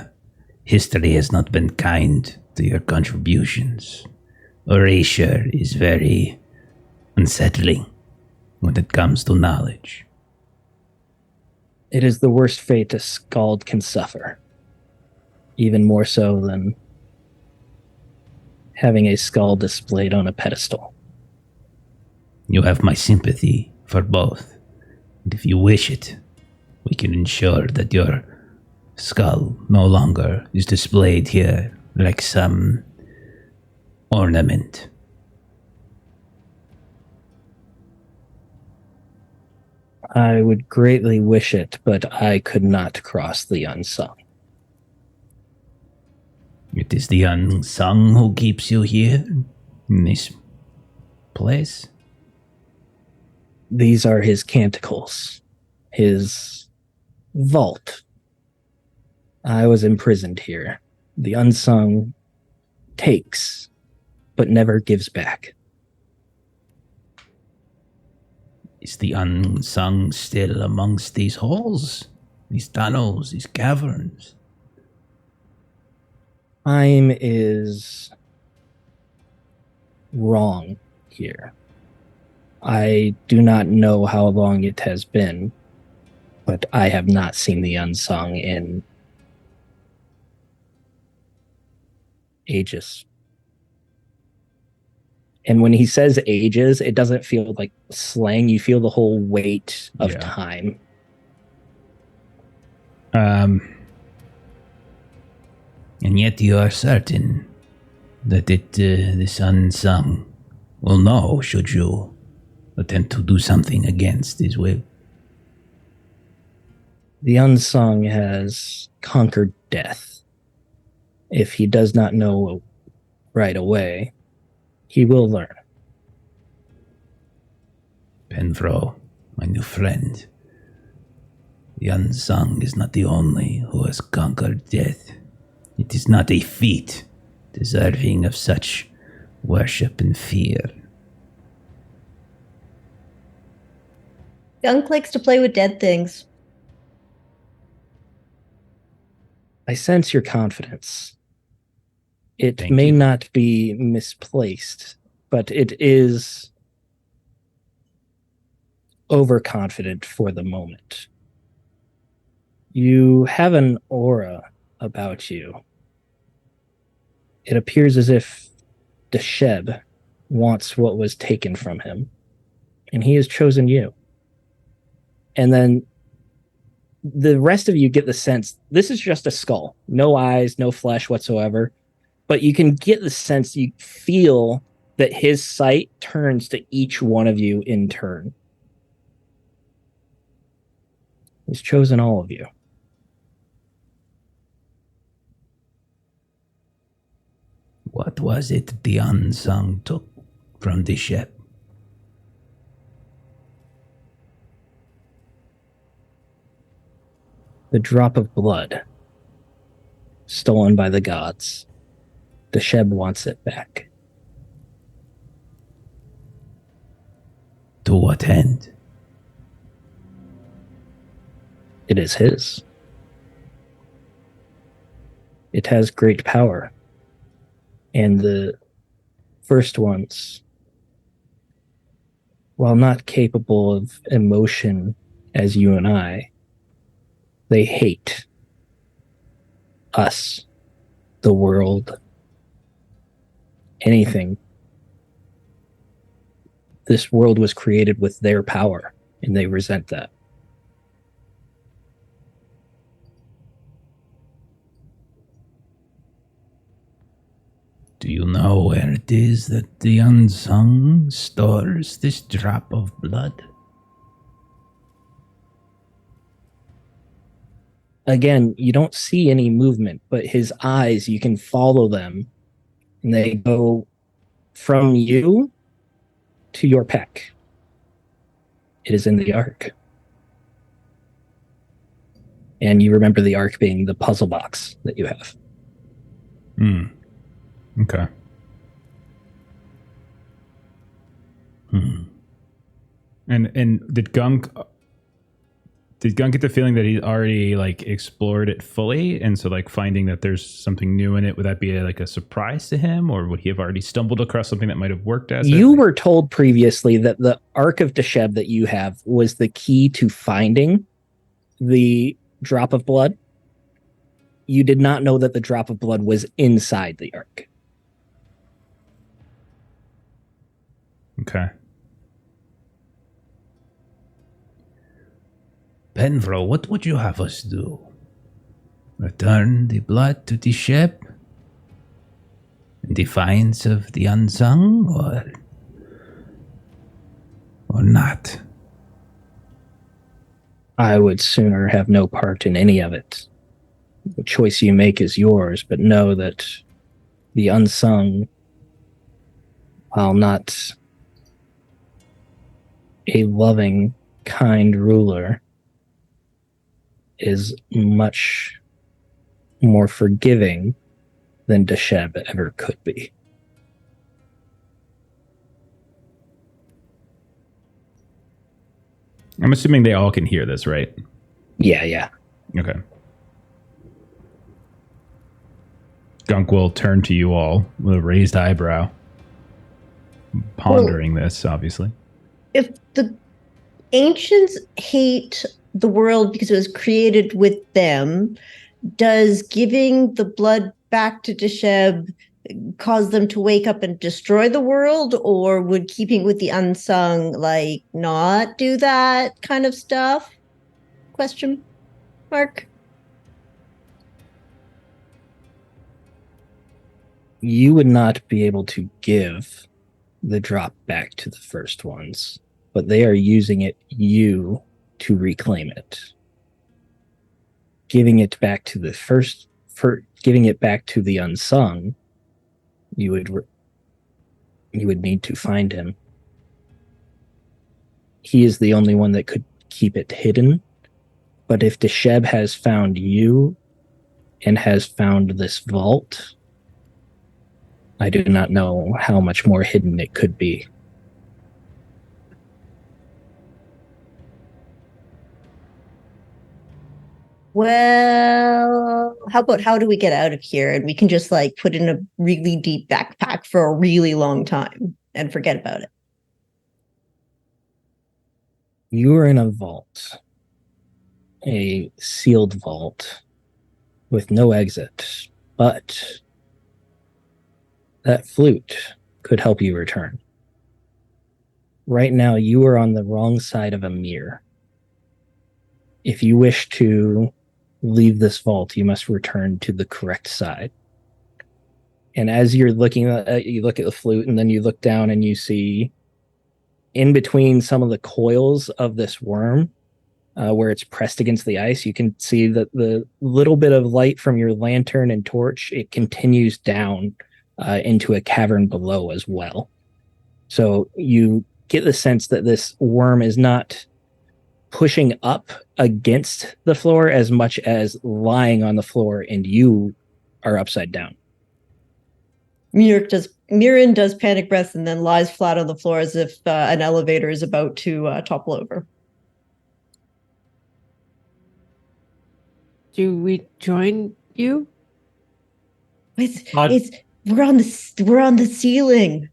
History has not been kind to your contributions. Erasure is very unsettling when it comes to knowledge. It is the worst fate a skald can suffer. Even more so than having a skull displayed on a pedestal. You have my sympathy for both. And if you wish it, we can ensure that your skull no longer is displayed here like some ornament. I would greatly wish it, but I could not cross the unsung. It is the unsung who keeps you here in this place. These are his canticles, his vault. I was imprisoned here. The unsung takes, but never gives back. Is the unsung still amongst these halls, these tunnels, these caverns? Time is wrong here. I do not know how long it has been, but I have not seen the unsung in ages. And when he says ages, it doesn't feel like slang. You feel the whole weight of time. And yet you are certain that this unsung will know should you attempt to do something against his will. The unsung has conquered death. If he does not know right away, he will learn. Penfro, my new friend, the unsung is not the only who has conquered death. It is not a feat deserving of such worship and fear. Gunk likes to play with dead things. I sense your confidence. It Thank may you. not be misplaced, but it is overconfident for the moment. You have an aura about you. It appears as if Desheb wants what was taken from him, and he has chosen you. And then the rest of you get the sense this is just a skull, no eyes, no flesh whatsoever, but you can get the sense, you feel that his sight turns to each one of you in turn. He's chosen all of you. What was it the unsung took from the ship? The drop of blood stolen by the gods. Desheb wants it back. To what end? It is his. It has great power. And the first ones, while not capable of emotion as you and I, they hate us, the world, anything. This world was created with their power, and they resent that. Do you know where it is that the unsung stores this drop of blood? Again, you don't see any movement, but his eyes, you can follow them, and they go from you to your pack. It is in the ark. And you remember the ark being the puzzle box that you have. Okay. And did Gunk get the feeling that he already like explored it fully, and so like finding that there's something new in it, would that be like a surprise to him, or would he have already stumbled across something that might have worked as You were told previously that the Ark of Desheb that you have was the key to finding the drop of blood, you did not know that the drop of blood was inside the ark. Okay. Penvro, what would you have us do? Return the blood to the ship? In defiance of the unsung, or not? I would sooner have no part in any of it. The choice you make is yours, but know that the unsung, while not a loving, kind ruler, is much more forgiving than Desheb ever could be. I'm assuming they all can hear this, right? Yeah. Okay. Gunk will turn to you all with a raised eyebrow, pondering this, obviously. If the ancients hate the world because it was created with them, does giving the blood back to Desheb cause them to wake up and destroy the world, or would keeping with the unsung like not do that kind of stuff? Question mark. You would not be able to give the drop back to the first ones, but they are using you to reclaim it. Giving it back to the giving it back to the unsung, you would need to find him. He is the only one that could keep it hidden. But if Desheb has found you and has found this vault, I do not know how much more hidden it could be. Well, how do we get out of here? And we can just like put in a really deep backpack for a really long time and forget about it. You are in a vault, a sealed vault with no exit, but that flute could help you return. Right now, you are on the wrong side of a mirror. If you wish to leave this vault, you must return to the correct side. And as you're looking at, you look at the flute, and then you look down and you see in between some of the coils of this worm, where it's pressed against the ice, you can see that the little bit of light from your lantern and torch, it continues down into a cavern below as well. So you get the sense that this worm is not pushing up against the floor as much as lying on the floor, and you are upside down. Mirren does panic breath and then lies flat on the floor as if an elevator is about to topple over. Do we join you? We're on the ceiling.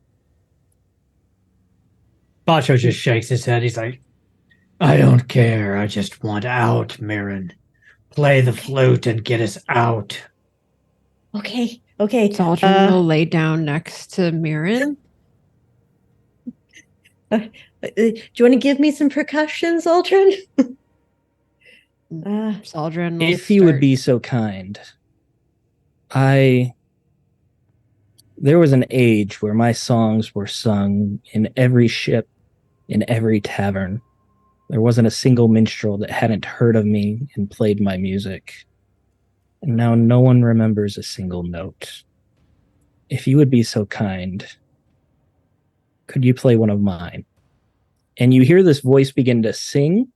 Bacho just shakes his head. He's like, I don't care. I just want out, Mirren. Play the flute and get us out. Okay. Zaldrin will lay down next to Mirren. Do you want to give me some percussion, Zaldrin? Zaldrin will If you would be so kind. There was an age where my songs were sung in every ship, in every tavern. There wasn't a single minstrel that hadn't heard of me and played my music. And now no one remembers a single note. If you would be so kind, could you play one of mine? And you hear this voice begin to sing,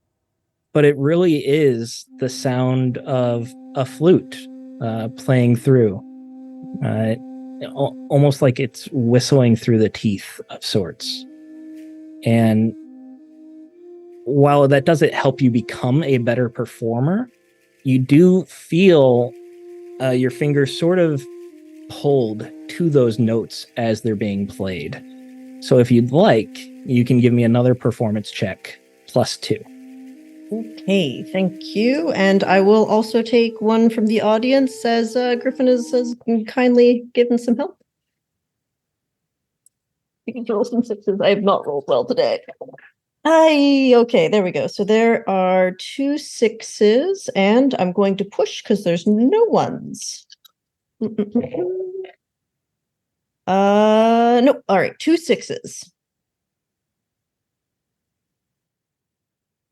but it really is the sound of a flute playing through. Almost like it's whistling through the teeth of sorts. And while that doesn't help you become a better performer, you do feel your fingers sort of pulled to those notes as they're being played. So if you'd like, you can give me another performance check +2. Okay, thank you. And I will also take one from the audience as Griffin has kindly given some help. You can roll some sixes. I have not rolled well today. Okay, there we go. So there are 2 6s, and I'm going to push because there's no ones. No. All right, 2 6s.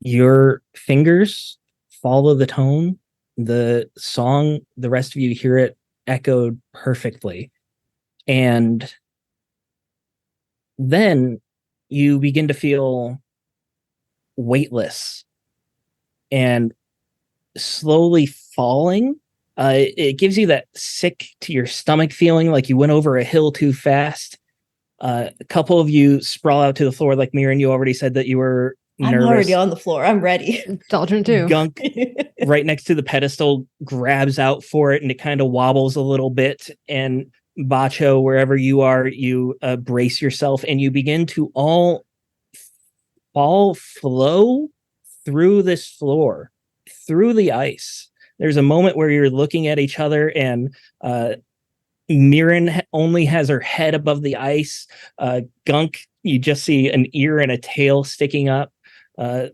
Your fingers follow the tone, the song, the rest of you hear it echoed perfectly. And then you begin to feel weightless and slowly falling. It gives you that sick to your stomach feeling, like you went over a hill too fast. A couple of you sprawl out to the floor, like Mirren. You already said that you were nervous. I'm already on the floor. I'm ready. Daldrin too. Gunk, right next to the pedestal, grabs out for it, and it kind of wobbles a little bit. And Bacho, wherever you are, you brace yourself, and you begin to all flow through this floor, through the ice. There's a moment where you're looking at each other, and Mirren only has her head above the ice. Gunk, you just see an ear and a tail sticking up.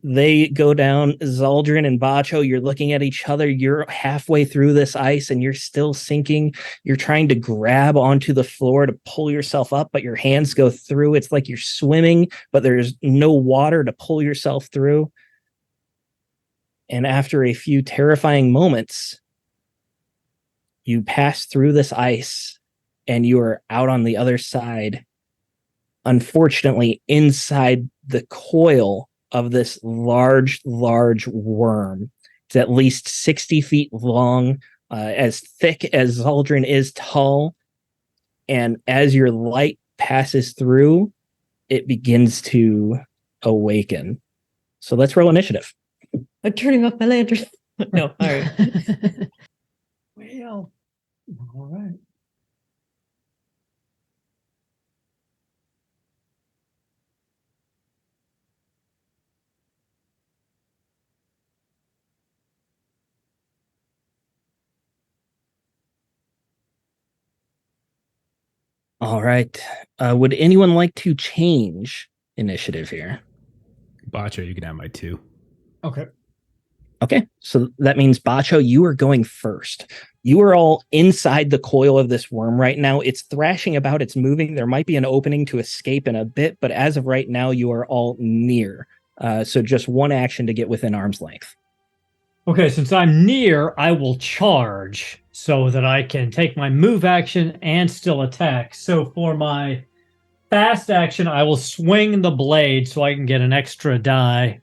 They go down. Zaldrin and Bacho, you're looking at each other. You're halfway through this ice and you're still sinking. You're trying to grab onto the floor to pull yourself up, but your hands go through. It's like you're swimming, but there's no water to pull yourself through. And after a few terrifying moments, you pass through this ice and you are out on the other side. Unfortunately, inside the coil of this large worm. It's at least 60 feet long, as thick as Zaldrin is tall. And as your light passes through, it begins to awaken. So let's roll initiative. I'm turning off my lantern. No, all right. Well, all right. All right. Would anyone like to change initiative here? Bacho, you can have my 2. Okay. Okay, so that means Bacho, you are going first. You are all inside the coil of this worm right now. It's thrashing about, it's moving. There might be an opening to escape in a bit, but as of right now, you are all near. So just one action to get within arm's length. Okay, since I'm near, I will charge so that I can take my move action and still attack. So for my fast action, I will swing the blade so I can get an extra die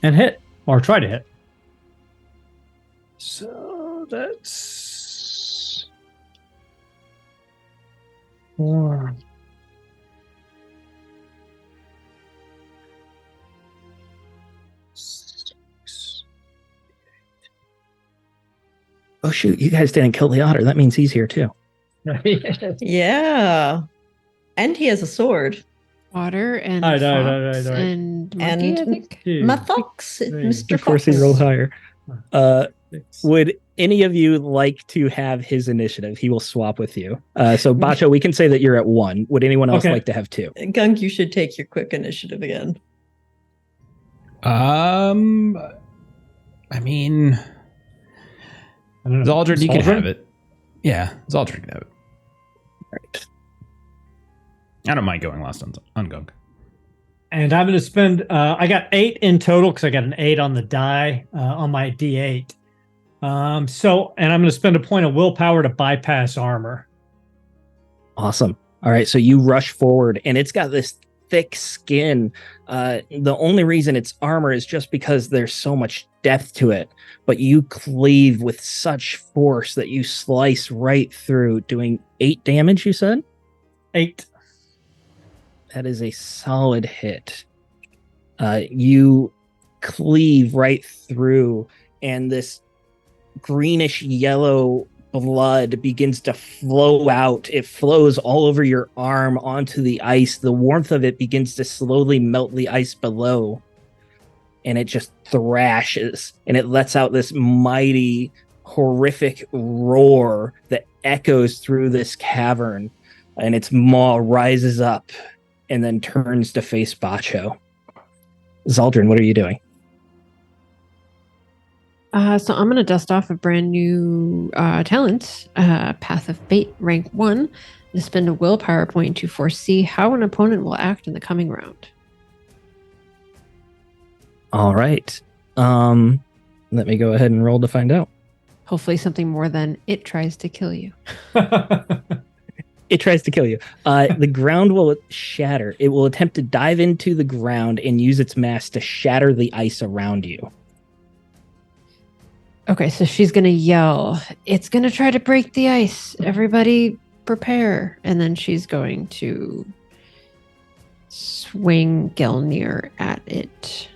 and hit, or try to hit. So that's 4. Oh, shoot, you guys didn't kill the otter. That means he's here too. Yeah. And he has a sword. Otter and All right, fox all right. and monkey, I think. Mathox, Mr. Of course, Fox. he rolled higher. Would any of you like to have his initiative? He will swap with you. So, Bacho, we can say that you're at 1. Would anyone else like to have 2? Gunk, you should take your quick initiative again. I mean, I don't know. Zaldrin, you can have it. Yeah, Zaldrin can have it. Right. I don't mind going last on Gunk. And I'm going to spend, I got 8 in total because I got an 8 on the die, on my D8. And I'm going to spend a point of willpower to bypass armor. Awesome. All right, so you rush forward, and it's got this thick skin. The only reason it's armor is just because there's so much depth to it, but you cleave with such force that you slice right through, doing 8 damage, you said? 8. That is a solid hit. You cleave right through, and this greenish yellow blood begins to flow out. It flows all over your arm onto the ice. The warmth of it begins to slowly melt the ice below. And it just thrashes. And it lets out this mighty, horrific roar that echoes through this cavern. And its maw rises up and then turns to face Bacho. Zaldrin, what are you doing? So I'm going to dust off a brand new talent, Path of Fate, rank 1, to spend a willpower point to foresee how an opponent will act in the coming round. All right. Let me go ahead and roll to find out. Hopefully something more than it tries to kill you. It tries to kill you. The ground will shatter. It will attempt to dive into the ground and use its mass to shatter the ice around you. Okay, so she's going to yell, "It's going to try to break the ice. Everybody prepare." And then she's going to swing Gelnir at it.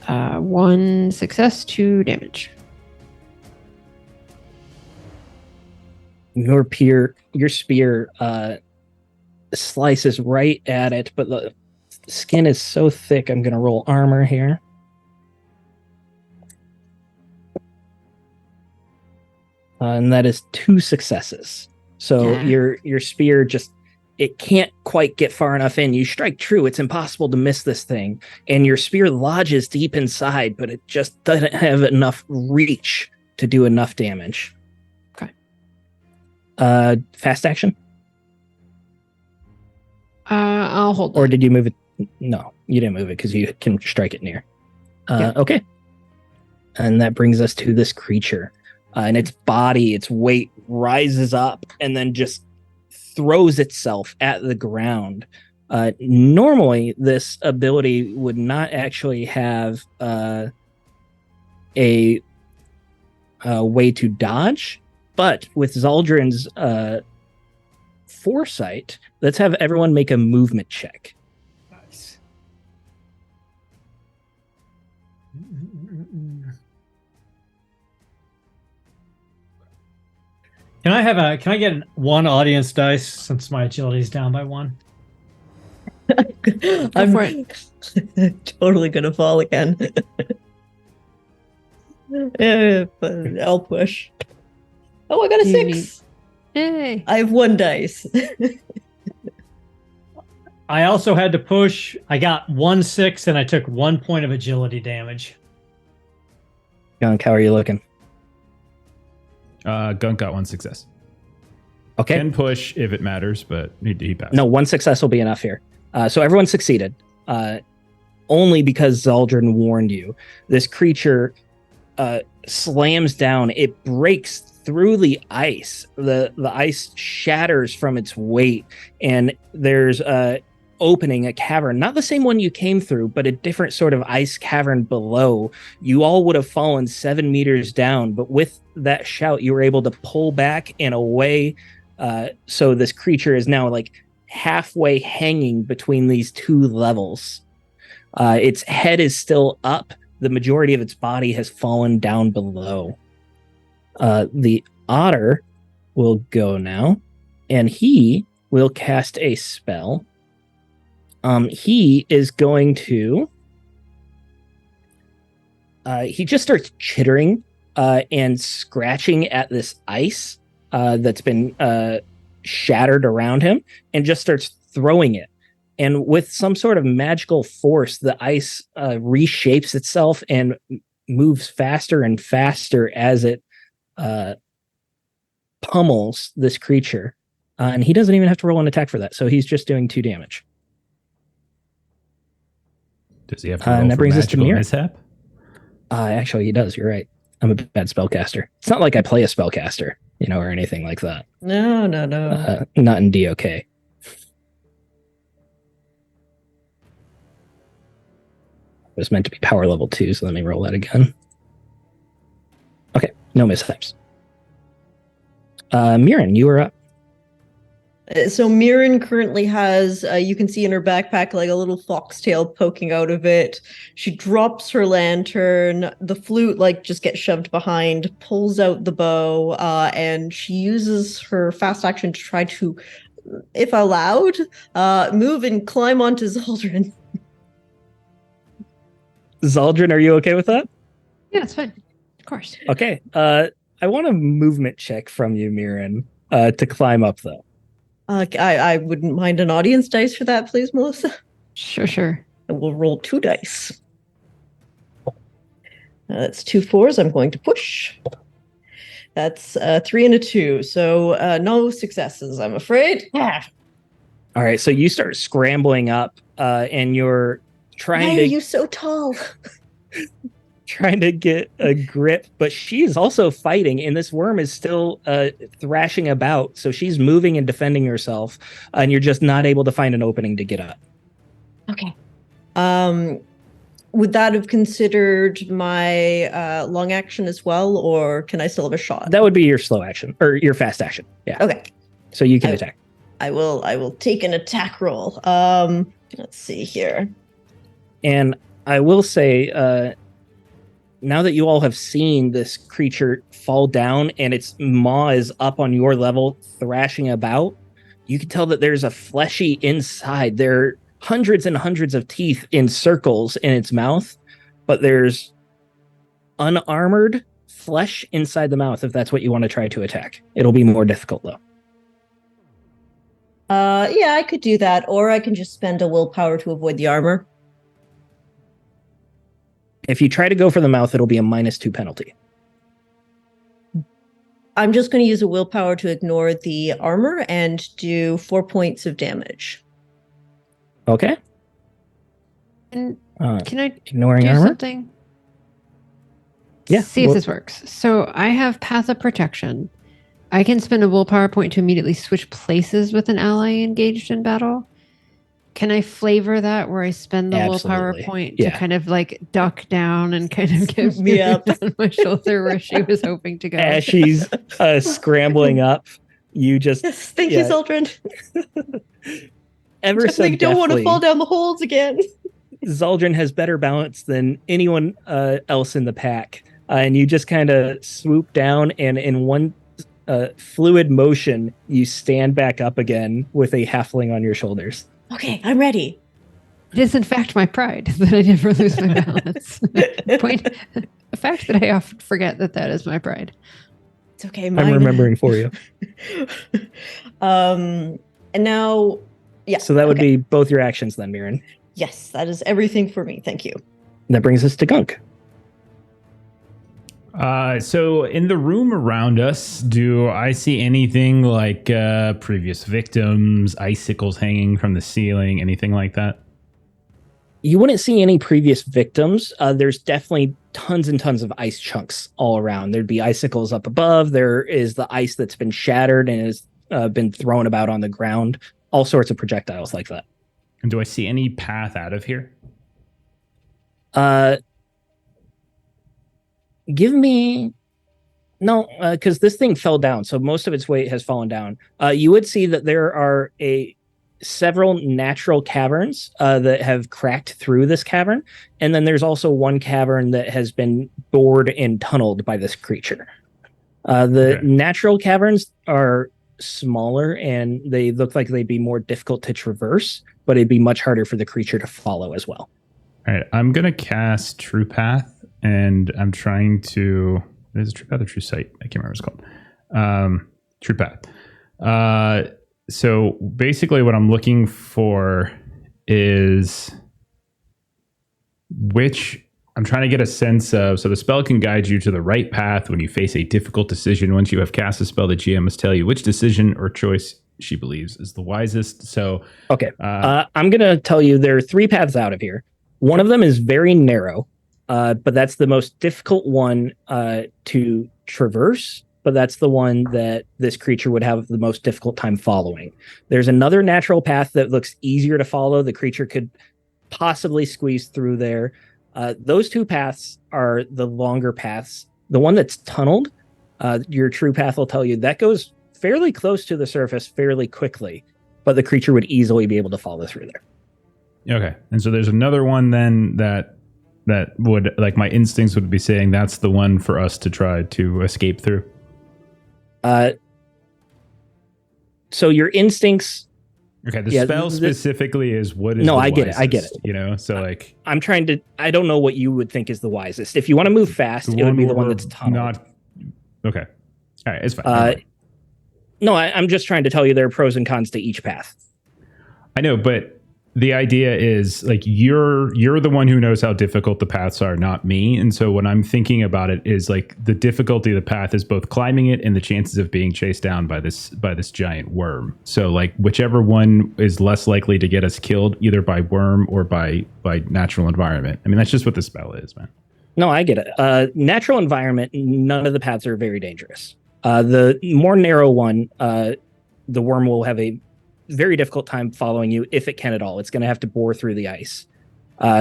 One success, 2 damage. Your spear slices right at it, but the skin is so thick, I'm going to roll armor here. And that is 2 successes. So your spear just, it can't quite get far enough in. You strike true. It's impossible to miss this thing. And your spear lodges deep inside, but it just doesn't have enough reach to do enough damage. Okay. Fast action? I'll hold Or that. did you move it? No, you didn't move it because you can strike it near. Yeah. Okay. And that brings us to this creature. And its body, its weight rises up and then just throws itself at the ground. Normally, this ability would not actually have a way to dodge, but with Zaldrin's foresight, let's have everyone make a movement check. Nice. Can I get one audience dice since my agility is down by 1? I'm for it. totally gonna fall again. But I'll push. Oh, I got a You 6. Hey. I have 1 dice. I also had to push. I got 1 6 and I took 1 point of agility damage. Gunk, how are you looking? Gunk got 1 success. Okay. Can push if it matters, but he passed. No, 1 success will be enough here. So everyone succeeded. Only because Zaldrin warned you. This creature slams down. It breaks through the ice. The ice shatters from its weight, and there's a opening, a cavern, not the same one you came through, but a different sort of ice cavern below. You all would have fallen 7 meters down, but with that shout, you were able to pull back and away. So this creature is now like halfway hanging between these 2 levels. Its head is still up. The majority of its body has fallen down below. The otter will go now, and he will cast a spell. He is going to... he just starts chittering and scratching at this ice that's been shattered around him, and just starts throwing it. And with some sort of magical force, the ice reshapes itself and moves faster and faster as it pummels this creature. And he doesn't even have to roll an attack for that. So he's just doing 2 damage. Does he have to roll and that for brings us to magical Mirren. mishap? Actually, he does. You're right. I'm a bad spellcaster. It's not like I play a spellcaster, or anything like that. No. Not in DOK. It was meant to be power level 2, so let me roll that again. Okay, no missteps. Mirren, you are up. So Mirren currently has, you can see in her backpack, like a little foxtail poking out of it. She drops her lantern. The flute, like, just gets shoved behind, pulls out the bow, and she uses her fast action to try to, if allowed, move and climb onto Zaldrin. Zaldrin, are you okay with that? Yeah, it's fine. Of course. Okay. I want a movement check from you, Mirren, to climb up, though. I wouldn't mind an audience dice for that, please, Melissa. Sure. And we'll roll 2 dice. That's 2 4s. I'm going to push. That's 3 and a 2. So no successes, I'm afraid. Yeah. All right. So you start scrambling up, and you're trying Why to are you so tall? trying to get a grip, but she's also fighting, and this worm is still thrashing about. So she's moving and defending herself, and you're just not able to find an opening to get up. Okay. Would that have considered my long action as well, or can I still have a shot? That would be your slow action or your fast action. Yeah. Okay. So you can attack. I will take an attack roll. Let's see here. And I will say, now that you all have seen this creature fall down and its maw is up on your level, thrashing about, you can tell that there's a fleshy inside. There are hundreds and hundreds of teeth in circles in its mouth, but there's unarmored flesh inside the mouth if that's what you want to try to attack. It'll be more difficult, though. Yeah, I could do that, or I can just spend a willpower to avoid the armor. If you try to go for the mouth, it'll be a -2 penalty. I'm just going to use a willpower to ignore the armor and do 4 points of damage. Okay. And Uh, can I ignoring do armor? something? Yeah. See if well- this works. So I have Path of Protection. I can spend a willpower point to immediately switch places with an ally engaged in battle. Can I flavor that where I spend the willpower Absolutely. point Yeah. to kind of like duck down and kind of give Me up. on my shoulder where she was hoping to go? As she's scrambling up, you just Yes, thank Yeah. you, Zaldrin. ever so Definitely don't want to deftly, fall down the holes again. Zaldrin has better balance than anyone else in the pack. And you just kind of swoop down, and in one fluid motion, you stand back up again with a halfling on your shoulders. Okay, I'm ready. It is in fact my pride that I never lose my balance. The fact that I often forget that is my pride. It's okay. I'm remembering for you. And now, yeah. So that would okay. be both your actions then, Mirren. Yes, that is everything for me. Thank you. That brings us to Gunk. So in the room around us, do I see anything like previous victims, icicles hanging from the ceiling, anything like that? You wouldn't see any previous victims. There's definitely tons and tons of ice chunks all around. There'd be icicles up above. There is the ice that's been shattered and has been thrown about on the ground. All sorts of projectiles like that. And do I see any path out of here? Give me... No, because this thing fell down, so most of its weight has fallen down. You would see that there are several natural caverns that have cracked through this cavern, and then there's also one cavern that has been bored and tunneled by this creature. The natural caverns are smaller, and they look like they'd be more difficult to traverse, but it'd be much harder for the creature to follow as well. All right, I'm going to cast True Path, and I'm trying to... Is it True Path or True Sight? I can't remember what it's called. True Path. So basically what I'm looking for is I'm trying to get a sense of, so the spell can guide you to the right path when you face a difficult decision. Once you have cast a spell, the GM must tell you which decision or choice she believes is the wisest. So, okay. I'm going to tell you there are 3 paths out of here. One of them is very narrow, but that's the most difficult one to traverse. But that's the one that this creature would have the most difficult time following. There's another natural path that looks easier to follow. The creature could possibly squeeze through there. Those 2 paths are the longer paths. The one that's tunneled, your True Path will tell you, that goes fairly close to the surface fairly quickly, but the creature would easily be able to follow through there. Okay. And so there's another one then that would, like, my instincts would be saying that's the one for us to try to escape through. So your instincts. Okay, the spell specifically is what is no, the I get wisest, it. I get it. You know, so like I'm trying to. I don't know what you would think is the wisest. If you want to move fast, it would be the one that's tunneled. Not okay. All right, it's fine. No, I'm just trying to tell you there are pros and cons to each path. I know, but the idea is like you're the one who knows how difficult the paths are, not me. And so what I'm thinking about it is like the difficulty of the path is both climbing it and the chances of being chased down by this giant worm. So like whichever one is less likely to get us killed, either by worm or by natural environment. I mean, that's just what the spell is, man. No, I get it. Natural environment, none of the paths are very dangerous. The more narrow one, the worm will have a very difficult time following you if it can at all. It's going to have to bore through the ice.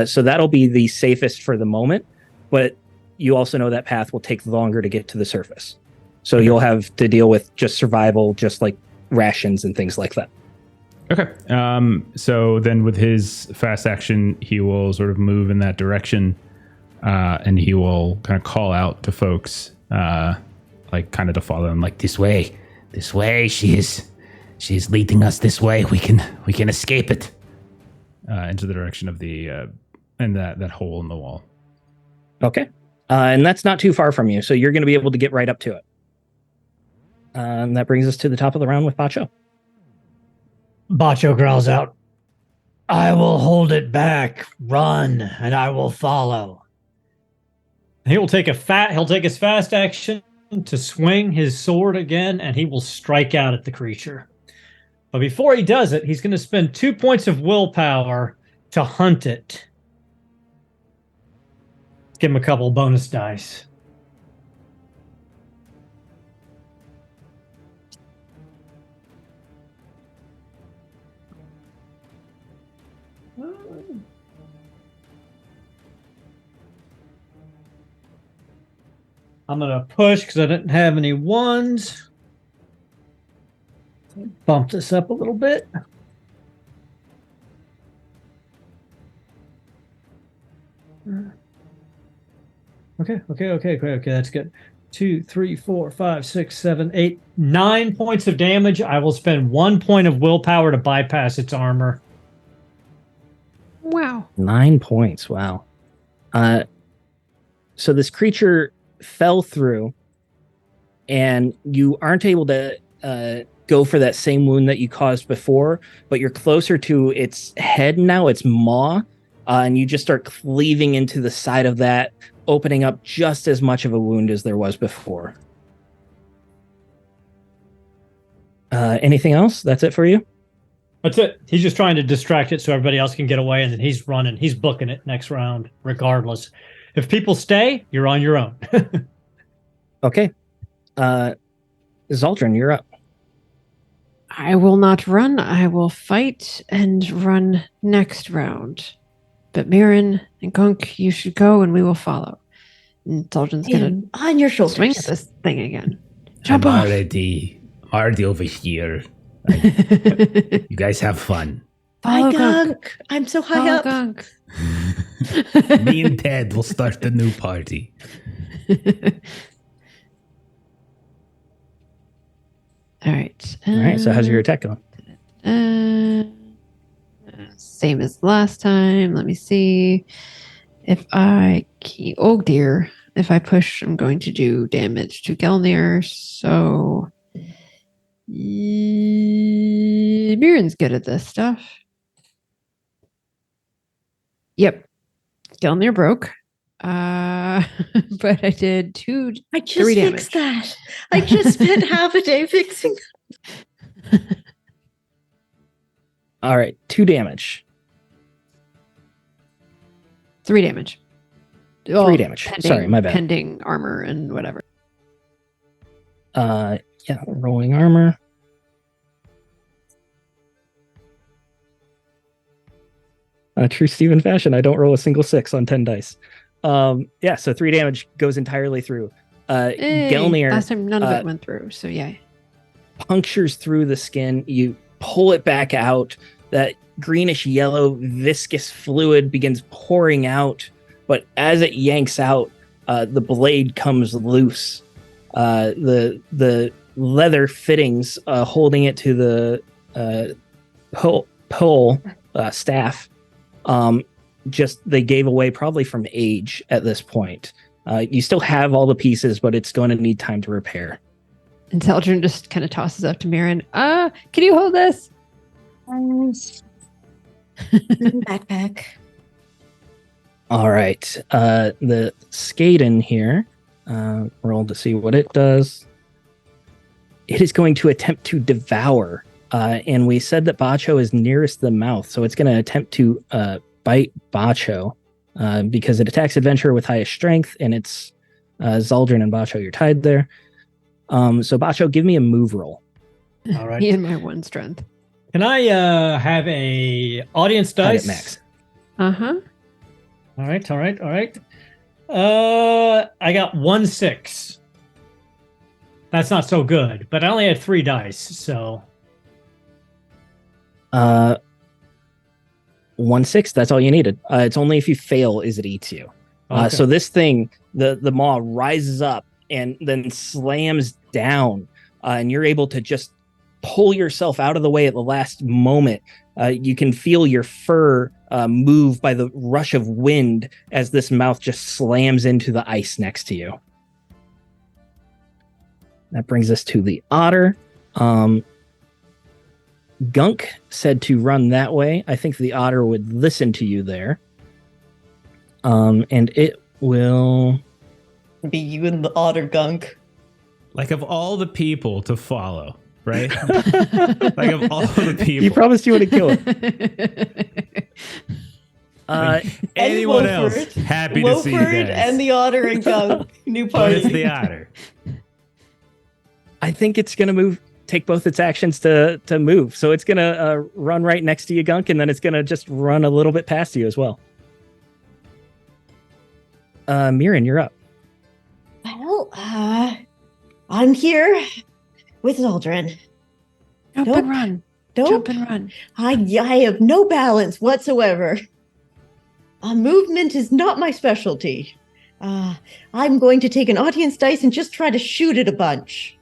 So that'll be the safest for the moment, but you also know that path will take longer to get to the surface. So you'll have to deal with just survival, just like rations and things like that. Okay. So then with his fast action, he will sort of move in that direction, and he will kind of call out to folks, like kind of to follow him, like This way. She is leading us this way. We can escape it. into the direction of the and that hole in the wall. Okay. And that's not too far from you, so you're going to be able to get right up to it. And that brings us to the top of the round with Bacho. Bacho growls out, "I will hold it back. Run, and I will follow." He'll take his fast action to swing his sword again, and he will strike out at the creature. But before he does it, he's going to spend 2 points of willpower to hunt it. Let's give him a couple bonus dice. I'm going to push because I didn't have any ones. Bump this up a little bit. Okay, that's good. 2, 3, 4, 5, 6, 7, 8, 9 points of damage. I will spend 1 point of willpower to bypass its armor. Wow. 9 points. Wow. So this creature fell through, and you aren't able to go for that same wound that you caused before, but you're closer to its head now, its maw, and you just start cleaving into the side of that, opening up just as much of a wound as there was before. Anything else? That's it for you? That's it. He's just trying to distract it so everybody else can get away, and then he's running. He's booking it next round, regardless. If people stay, you're on your own. Okay. Zaldrin, you're up. I will not run. I will fight and run next round. But Mirren and Gunk, you should go and we will follow. And Zaldrin's going to on your shoulders. Swing at this thing again. I'm already over here. You guys have fun. Follow Gunk. I'm so high up. Gunk. Me and Ted will start the new party. All right. All right. So how's your attack going? Same as last time. Let me see. If I oh dear. If I push, I'm going to do damage to Gelnir. So Mirren's good at this stuff. Yep. Gelnir broke. But I did 3 damage. That. I just spent half a day fixing. All right, 2 damage. 3 damage. 3 damage. Sorry, my bad. Pending armor and whatever. Yeah, rolling armor. True Steven fashion, I don't roll a single 6 on 10 dice. Yeah, so 3 damage goes entirely through. Hey, Gelnir. last time none of it went through, so yeah. punctures through the skin. You pull it back out. That greenish yellow viscous fluid begins pouring out, but as it yanks out, the blade comes loose. The leather fittings holding it to the pole staff just they gave away probably from age at this point. You still have all the pieces, but it's going to need time to repair. And Zeldrin just kind of tosses up to Mirren. Can you hold this? Backpack. All right. The Skaden here, roll to see what it does. It is going to attempt to devour. And we said that Bacho is nearest the mouth, so it's going to attempt to bite Bacho because it attacks adventurer with highest strength, and it's Zaldrin and Bacho, you're tied there. So Bacho, give me a move roll. All right. Me and my 1 strength. Can I have a audience Tied dice? at max. Uh-huh. All right. I got 1 6. That's not so good, but I only had 3 dice, so 1 6, that's all you needed. It's only if you fail is it eats you. okay. So this thing, the maw rises up and then slams down, and you're able to just pull yourself out of the way at the last moment. You can feel your fur move by the rush of wind as this mouth just slams into the ice next to you. That brings us to the otter. Gunk said to run that way. I think the otter would listen to you there. And it will Be you and the otter, Gunk. Like, of all the people to follow, right? Like, of all the people. You promised you wouldn't kill it. Anyone Wolford. else happy to see you Wolford guys. and the otter and Gunk. New But party. it's the otter. I think it's going to take both its actions to move. So it's going to run right next to you, Gunk, and then it's going to just run a little bit past you as well. Mirren, you're up. Well, I'm here with Zaldrin. Jump Nope. and run. Nope. Jump and run. I have no balance whatsoever. Movement is not my specialty. I'm going to take an audience dice and just try to shoot it a bunch.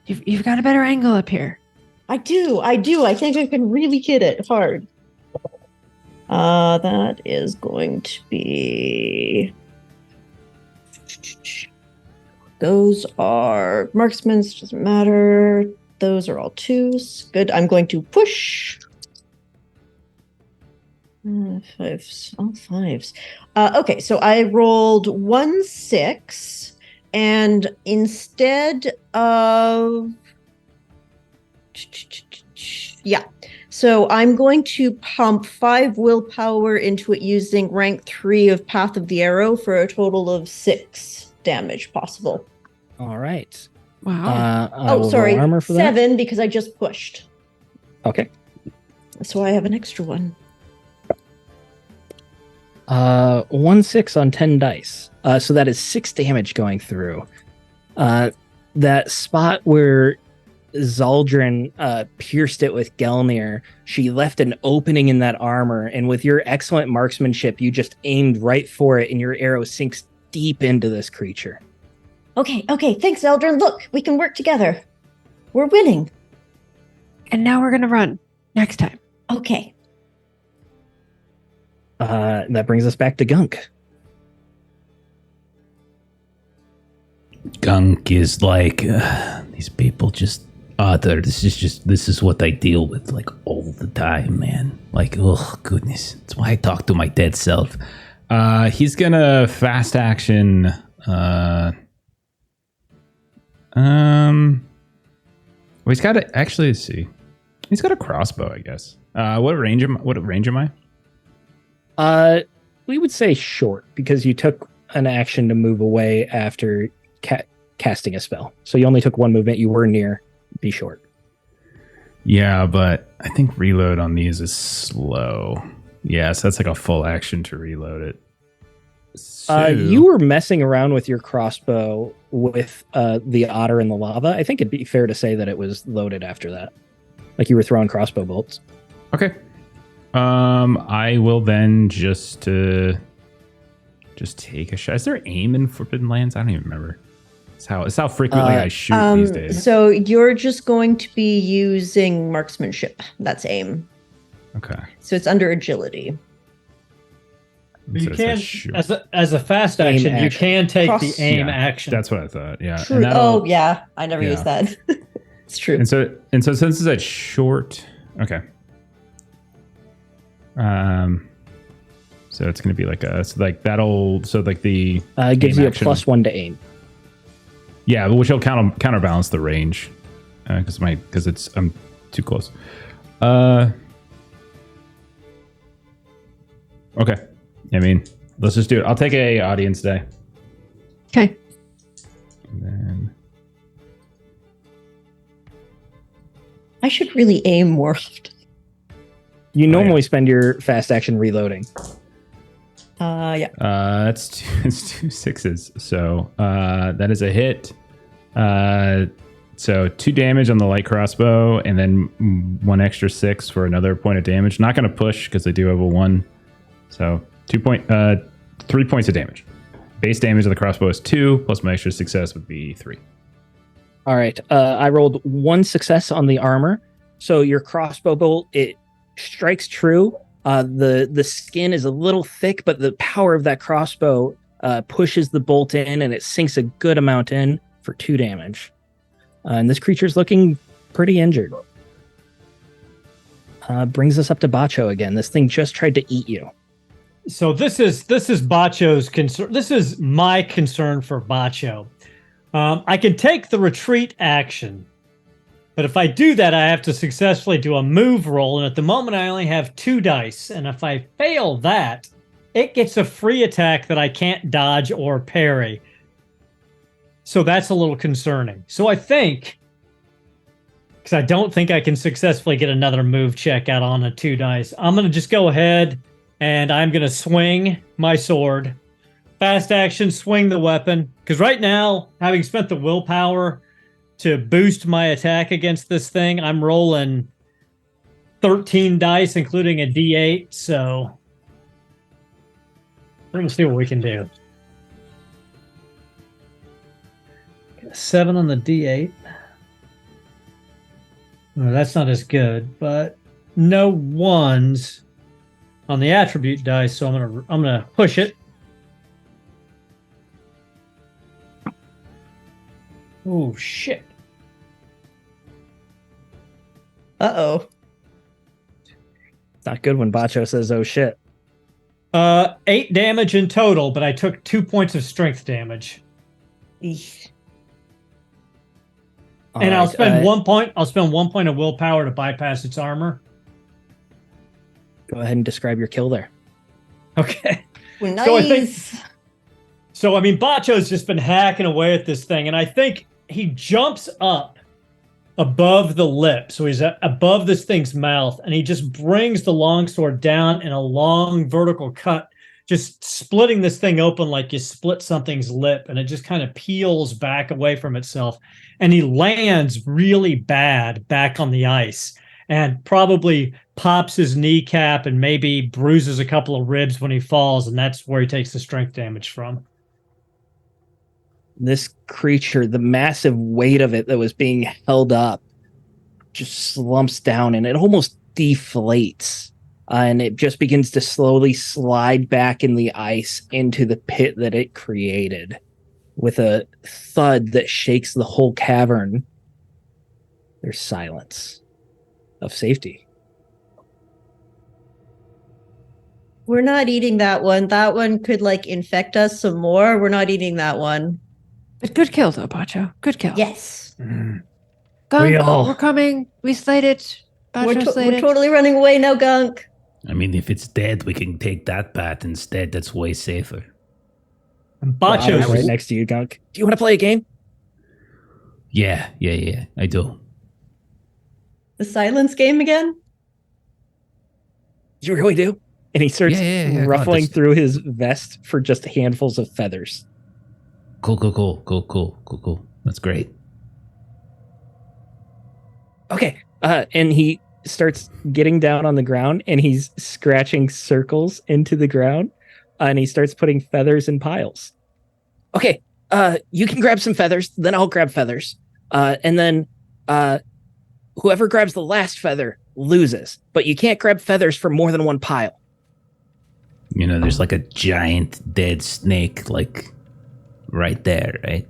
You've got a better angle up here. I do. I think I can really hit it hard. That is going to be... Those are marksman's, doesn't matter. Those are all 2s. Good. I'm going to push. 5s. All 5s. Okay, so I rolled 1 6. And instead of... Yeah. So I'm going to pump 5 willpower into it using rank 3 of Path of the Arrow for a total of 6 damage possible. All right. Wow. I will sorry. roll armor for 7 because I just pushed. that. Okay. So I have an extra one. 1 6 on 10 dice. So that is 6 damage going through. That spot where Zaldrin pierced it with Gelnir, she left an opening in that armor, and with your excellent marksmanship, you just aimed right for it, and your arrow sinks deep into this creature. Okay. Thanks, Eldrin. Look, we can work together. We're winning. And now we're going to run next time. Okay. That brings us back to Gunk. Gunk is like, these people just, this is what I deal with like all the time, man. Like, oh goodness. That's why I talk to my dead self. He's gonna fast action. Well, he's got to actually let's see. He's got a crossbow, I guess. What range am I? We would say short because you took an action to move away after casting a spell. So you only took 1 movement. You were near. Be short. Yeah, but I think reload on these is slow. Yeah, so that's like a full action to reload it. You were messing around with your crossbow with the otter in the lava. I think it'd be fair to say that it was loaded after that. Like you were throwing crossbow bolts. Okay. I will then just take a shot. Is there aim in Forbidden Lands? I don't even remember. It's how frequently I shoot these days. So you're just going to be using marksmanship. That's aim. Okay. So it's under agility. You So can, it's as a fast action, you can take the aim Yeah, action. That's what I thought. Yeah. True. Oh, yeah. I never used that. It's true. And so since it's at short, okay. So it's going to be like the gives you a action. +1 to aim. Yeah, which will counterbalance the range because I'm too close. Okay. I mean, let's just do it. I'll take a audience day. Okay. And then I should really aim more often. You normally spend your fast action reloading. Yeah. It's two sixes. So that is a hit. So 2 damage on the light crossbow, and then 1 extra 6 for another point of damage. Not going to push because I do have a 1. So 3 points of damage. Base damage of the crossbow is 2, plus my extra success would be 3. All right. I rolled 1 success on the armor. So your crossbow bolt, it strikes true. The skin is a little thick, but the power of that crossbow pushes the bolt in, and it sinks a good amount in for 2 damage. And this creature's looking pretty injured. Brings us up to Bacho again. This thing just tried to eat you. So this is Bacho's concern. This is my concern for Bacho. I can take the retreat action, but if I do that, I have to successfully do a move roll. And at the moment, I only have 2 dice. And if I fail that, it gets a free attack that I can't dodge or parry. So that's a little concerning. So I think, because I don't think I can successfully get another move check out on a 2 dice, I'm going to just go ahead and I'm going to swing my sword. Fast action, swing the weapon. Because right now, having spent the willpower to boost my attack against this thing, I'm rolling 13 dice, including a D8. So we're going to see what we can do. 7 on the D8. No, that's not as good, but no 1s on the attribute dice, so I'm gonna push it. Oh shit. Uh-oh. It's not good when Bacho says, oh shit. 8 damage in total, but I took 2 points of strength damage. Eesh. And I'll spend 1 point. I'll spend 1 point of willpower to bypass its armor. Go ahead and describe your kill there. Okay. Nice. So I mean, Bacho's just been hacking away at this thing, and I think he jumps up above the lip, so he's above this thing's mouth, and he just brings the longsword down in a long vertical cut, just splitting this thing open like you split something's lip, and it just kind of peels back away from itself, and he lands really bad back on the ice, and probably pops his kneecap and maybe bruises a couple of ribs when he falls, and that's where he takes the strength damage from. This creature, the massive weight of it that was being held up, just slumps down and it almost deflates. And it just begins to slowly slide back in the ice into the pit that it created with a thud that shakes the whole cavern. There's silence of safety. We're not eating that one. That one could infect us some more. We're not eating that one. But good kill, though, Bacho. Good kill. Yes. Gunk, We all- we're coming. We slayed it. Bacho We're slayed it. totally running away now, Gunk. I mean, if it's dead, we can take that path instead. That's way safer. And I'm Bacho's right next to you, Gunk. Do you want to play a game? Yeah, I do. The silence game again? You really do? And he starts Yeah, I got ruffling this. through his vest for just handfuls of feathers. Cool. That's great. Okay. And he starts getting down on the ground and he's scratching circles into the ground. And he starts putting feathers in piles. Okay. You can grab some feathers, then I'll grab feathers. And then whoever grabs the last feather loses. But you can't grab feathers from more than one pile. You know, there's like a giant dead snake, like right there, right?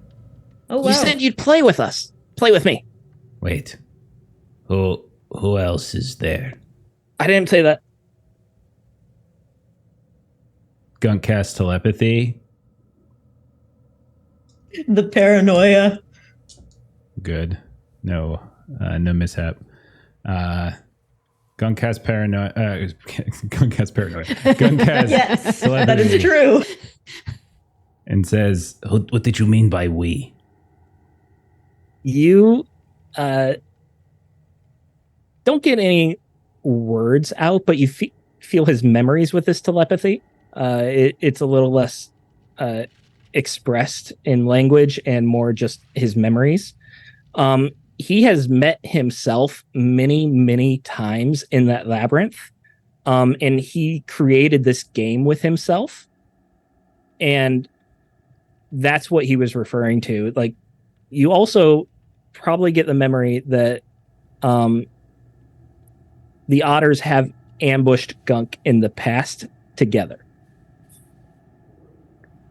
Oh, wow. You said you'd play with us. Play with me. Wait. Who else is there? I didn't say that. Gunk cast telepathy. The paranoia. Good. No mishap. Gunk cast paranoia. Gunk cast paranoia. Gunk cast Yes, telepathy. that is true. And says, What did you mean by we? You don't get any words out, but you feel his memories with this telepathy. It's a little less expressed in language and more just his memories. He has met himself many, many times in that labyrinth. And he created this game with himself. And that's what he was referring to. Like, you also probably get the memory that the otters have ambushed Gunk in the past together.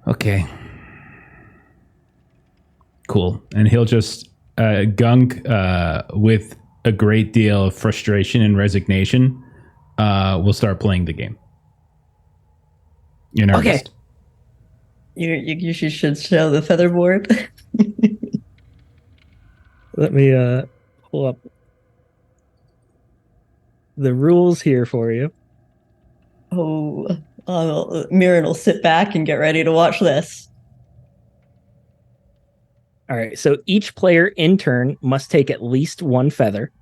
Okay. cool. And he'll just, Gunk, with a great deal of frustration and resignation, will start playing the game. In Okay. earnest. You should show the featherboard. Let me pull up the rules here for you. Mirren will sit back and get ready to watch this. All right. So each player in turn must take at least one feather.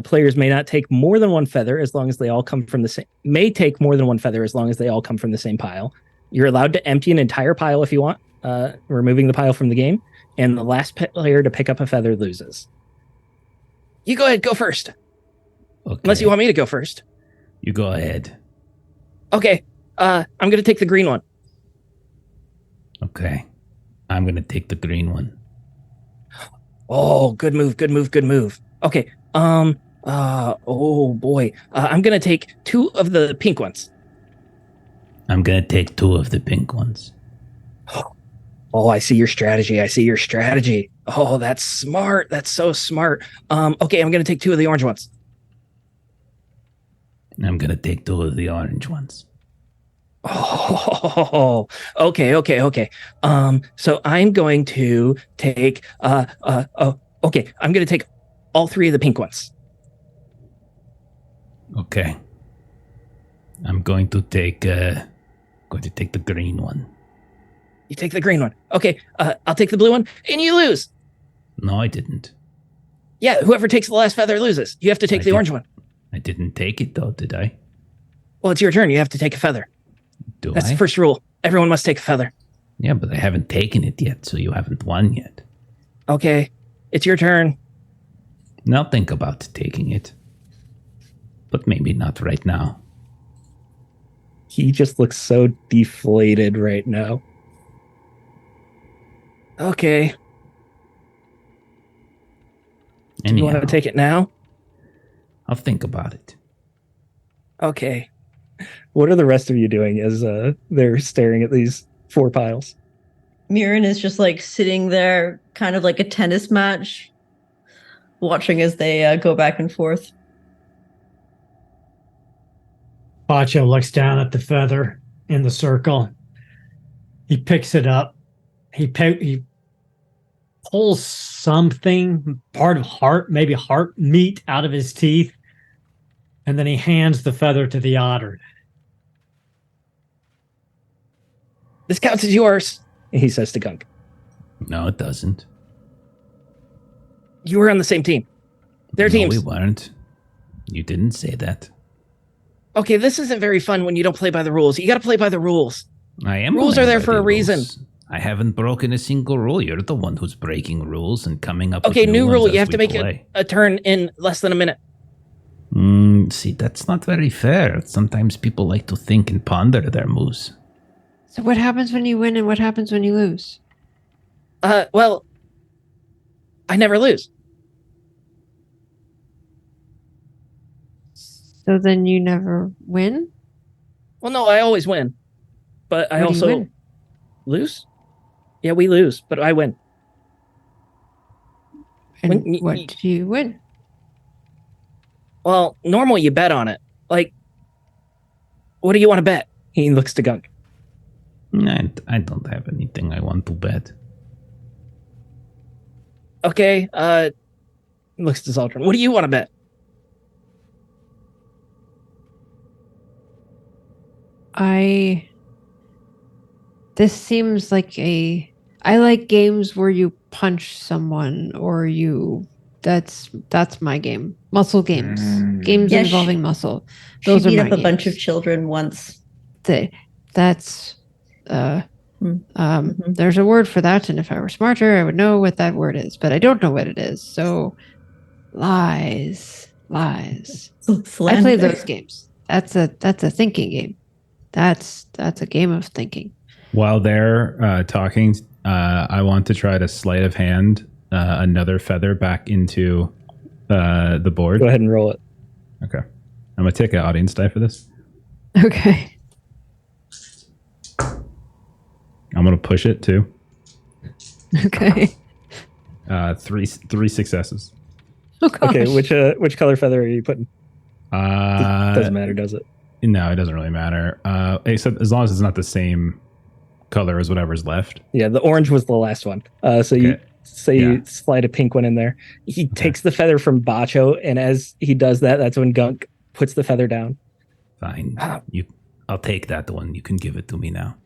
Players may not take more than one feather as long as they all come from the same. May take more than one feather as long as they all come from the same pile. You're allowed to empty an entire pile if you want, removing the pile from the game. And the last player to pick up a feather loses. You go ahead, go first. Okay. Unless you want me to go first. You go ahead. Okay. I'm going to take the green one. Okay. I'm going to take the green one. Oh, good move, good move, good move. Okay. Oh boy. I'm going to take 2 of the pink ones. I'm going to take 2 of the pink ones. Oh, I see your strategy. I see your strategy. Oh, that's smart. That's so smart. Okay, I'm going to take 2 of the orange ones. I'm going to take 2 of the orange ones. Oh, okay. So I'm going to take, okay, I'm going to take all 3 of the pink ones. Okay. I'm going to take the green one. You take the green one. Okay, I'll take the blue one, and you lose. No, I didn't. Yeah, whoever takes the last feather loses. You have to take the orange one. I didn't take it though, did I? Well, it's your turn. You have to take a feather. Do That's I? the first rule. Everyone must take a feather. Yeah, but I haven't taken it yet, so you haven't won yet. Okay, it's your turn. Now think about taking it. But maybe not right now. He just looks so deflated right now. Okay. Do you want Anyhow, to take it now? I'll think about it. Okay. What are the rest of you doing as they're staring at these 4 piles? Mirren is just like sitting there, kind of like a tennis match, watching as they go back and forth. Bacho looks down at the feather in the circle. He picks it up. He pulls something, part of heart, maybe heart meat out of his teeth. And then he hands the feather to the otter. This counts as yours, he says to Gunk. No, it doesn't. You were on the same team. Their No, teams. we weren't. You didn't say that. Okay, this isn't very fun when you don't play by the rules. You got to play by the rules. I am. Rules playing are there by for the a reason. rules. I haven't broken a single rule. You're the one who's breaking rules and coming up Okay, with new ones rule. as You have to we make play. a turn in less than a minute. See, that's not very fair. Sometimes people like to think and ponder their moves. So what happens when you win and what happens when you lose? Well, I never lose. So then you never win? Well, no, I always win. But I What do you also win? lose. Yeah, we lose, but I win. And When what do you win? Well, normally you bet on it. Like, what do you want to bet? He looks to Gunk. I don't have anything I want to bet. Okay, looks to Zaldrin. What do you want to bet? This seems like I like games where you punch someone or that's my game. Muscle games. Games Yeah, involving muscle. She Those are beat my up a bunch of games. children once. That's Mhm. there's a word for that, and if I were smarter, I would know what that word is, but I don't know what it is. So lies. I play Slander. those games. That's a thinking game. That's a game of thinking. While they're talking, I want to try to sleight of hand another feather back into the board. Go ahead and roll it. Okay. I'm going to take an audience die for this. Okay. I'm going to push it too. Okay. Three successes. Oh gosh. Okay, which color feather are you putting? Doesn't matter, does it? No, it doesn't really matter. Except as long as it's not the same color as whatever's left. Yeah, the orange was the last one. So you say you slide a pink one in there. He takes the feather from Bacho, and as he does that, that's when Gunk puts the feather down. Fine. I'll take that one. You can give it to me now.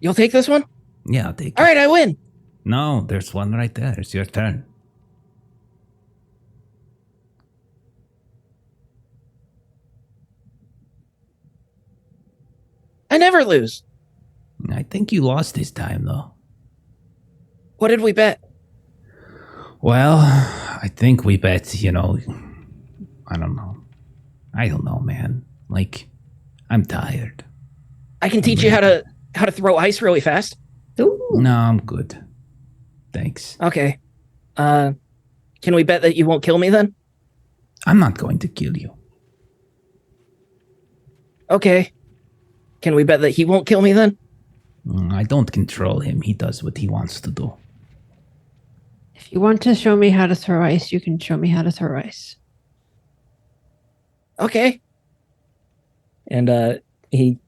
You'll take this one? Yeah, I'll take All it. right, I win. No, there's one right there. It's your turn. I never lose. I think you lost this time, though. What did we bet? Well, I think we bet, I don't know, man. Like, I'm tired. I can teach you how to throw ice really fast. Ooh. No, I'm good. Thanks. Okay. Can we bet that you won't kill me then? I'm not going to kill you. Okay. Can we bet that he won't kill me then? I don't control him. He does what he wants to do. If you want to show me how to throw ice, you can show me how to throw ice. Okay. And he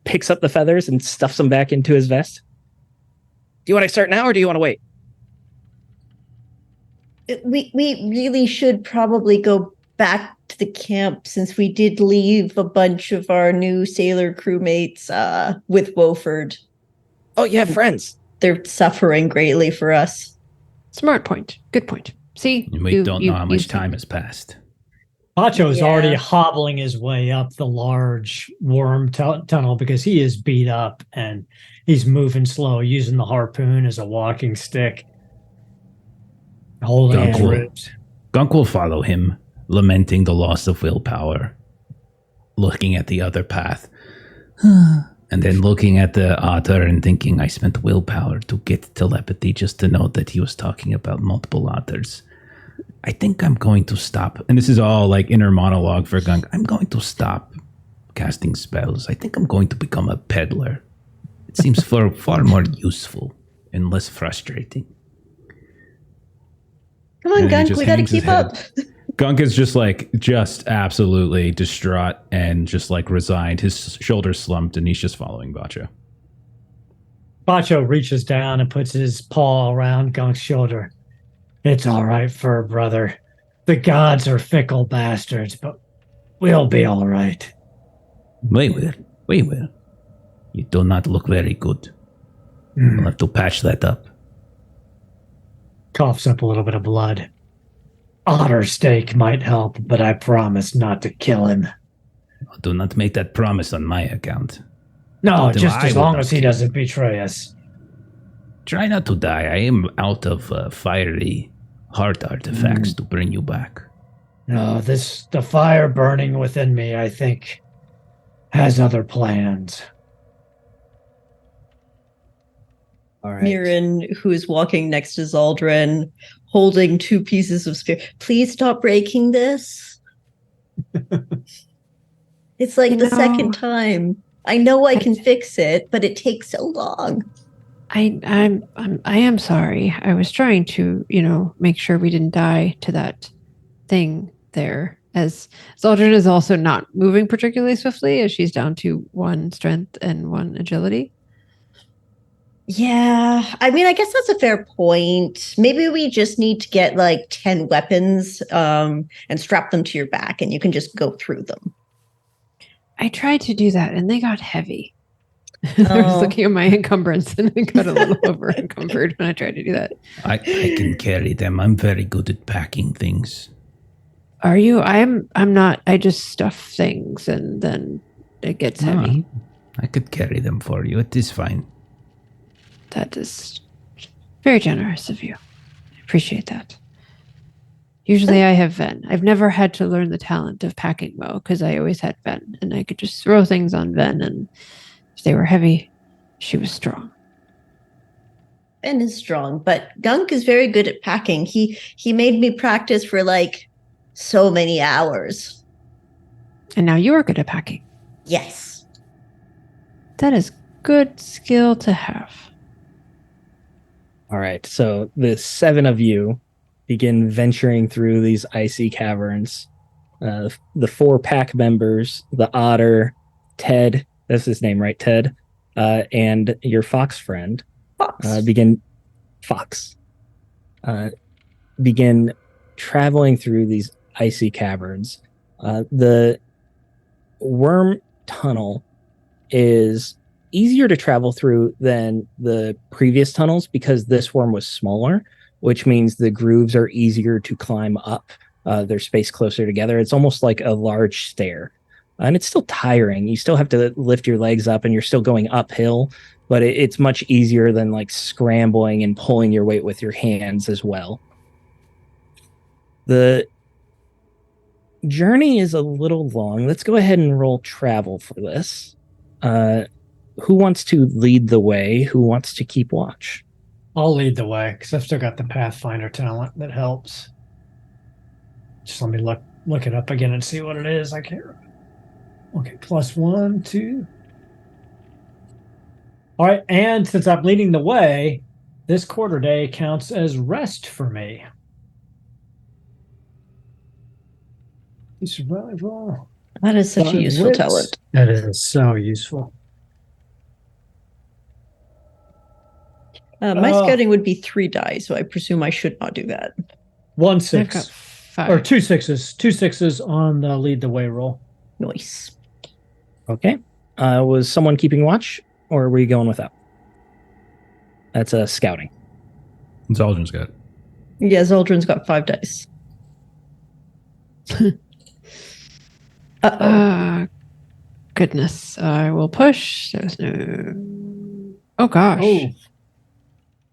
picks up the feathers and stuffs them back into his vest. Do you want to start now or do you want to wait? We really should probably go back to the camp since we did leave a bunch of our new sailor crewmates with Wofford. Oh, you have friends. They're suffering greatly for us. Smart point. Good point. See? We don't know how much time has passed. Pacho's already hobbling his way up the large worm tunnel because he is beat up and he's moving slow, using the harpoon as a walking stick. Holding his ribs. Gunk will follow him, lamenting the loss of willpower, looking at the other path, and then looking at the otter and thinking, I spent willpower to get telepathy just to know that he was talking about multiple otters. I think I'm going to stop. And this is all like inner monologue for Gunk. I'm going to stop casting spells. I think I'm going to become a peddler. It seems far more useful and less frustrating. Come on, Gunk, we gotta keep up. Gunk is just absolutely distraught and just like resigned. His shoulders slumped and he's just following Bacho. Bacho reaches down and puts his paw around Gunk's shoulder. It's all right, fur brother. The gods are fickle bastards, but we'll be all right. We will. You do not look very good. We'll have to patch that up. Coughs up a little bit of blood. Otter steak might help, but I promise not to kill him. Do not make that promise on my account. No, Then just I as will long not as he kill doesn't betray us. Try not to die. I am out of fiery heart artifacts to bring you back. No, the fire burning within me, I think, has other plans. All right. Mirren, who is walking next to Zaldrin, holding 2 pieces of spear. Please stop breaking this. It's like the second time. I know I can fix it, but it takes so long. I am sorry. I was trying to, make sure we didn't die to that thing there. As Zaldrin is also not moving particularly swiftly, as she's down to 1 strength and 1 agility. Yeah, I mean, I guess that's a fair point. Maybe we just need to get like 10 weapons and strap them to your back, and you can just go through them. I tried to do that, and they got heavy. I was looking at my encumbrance, and I got a little over encumbered when I tried to do that. I can carry them. I'm very good at packing things. Are you? I'm not. I just stuff things, and then it gets heavy. I could carry them for you. It is fine. That is very generous of you. I appreciate that. Usually I have Ven. I've never had to learn the talent of packing well because I always had Ven, and I could just throw things on Ven, and if they were heavy, she was strong. Ben is strong, but Gunk is very good at packing. He made me practice for like so many hours. And now you are good at packing. Yes. That is good skill to have. All right. So the 7 of you begin venturing through these icy caverns. The 4 pack members, the otter, Ted, that's his name, right? Ted, and your fox friend, begin traveling through these icy caverns. The worm tunnel is easier to travel through than the previous tunnels because this worm was smaller, which means the grooves are easier to climb up. They're spaced closer together. It's almost like a large stair. And it's still tiring. You still have to lift your legs up and you're still going uphill, but it's much easier than like scrambling and pulling your weight with your hands as well. The journey is a little long. Let's go ahead and roll travel for this. Who wants to lead the way? Who wants to keep watch? I'll lead the way because I've still got the Pathfinder talent that helps. Just let me look it up again and see what it is. I can't remember. Okay, +1, 2. All right, and since I'm leading the way, this quarter day counts as rest for me. Survival. That is such a useful talent. That is so useful. My scouting would be 3 die, so I presume I should not do that. 1 6. I've got 5. Or 2 6s. 2 6s on the lead the way roll. Nice. Okay. Was someone keeping watch, or were you going without? That's scouting. Zaldrin's got it. Yeah, Zaldrin's got 5 dice. Goodness. I will push. There's no... Oh, gosh. Oh,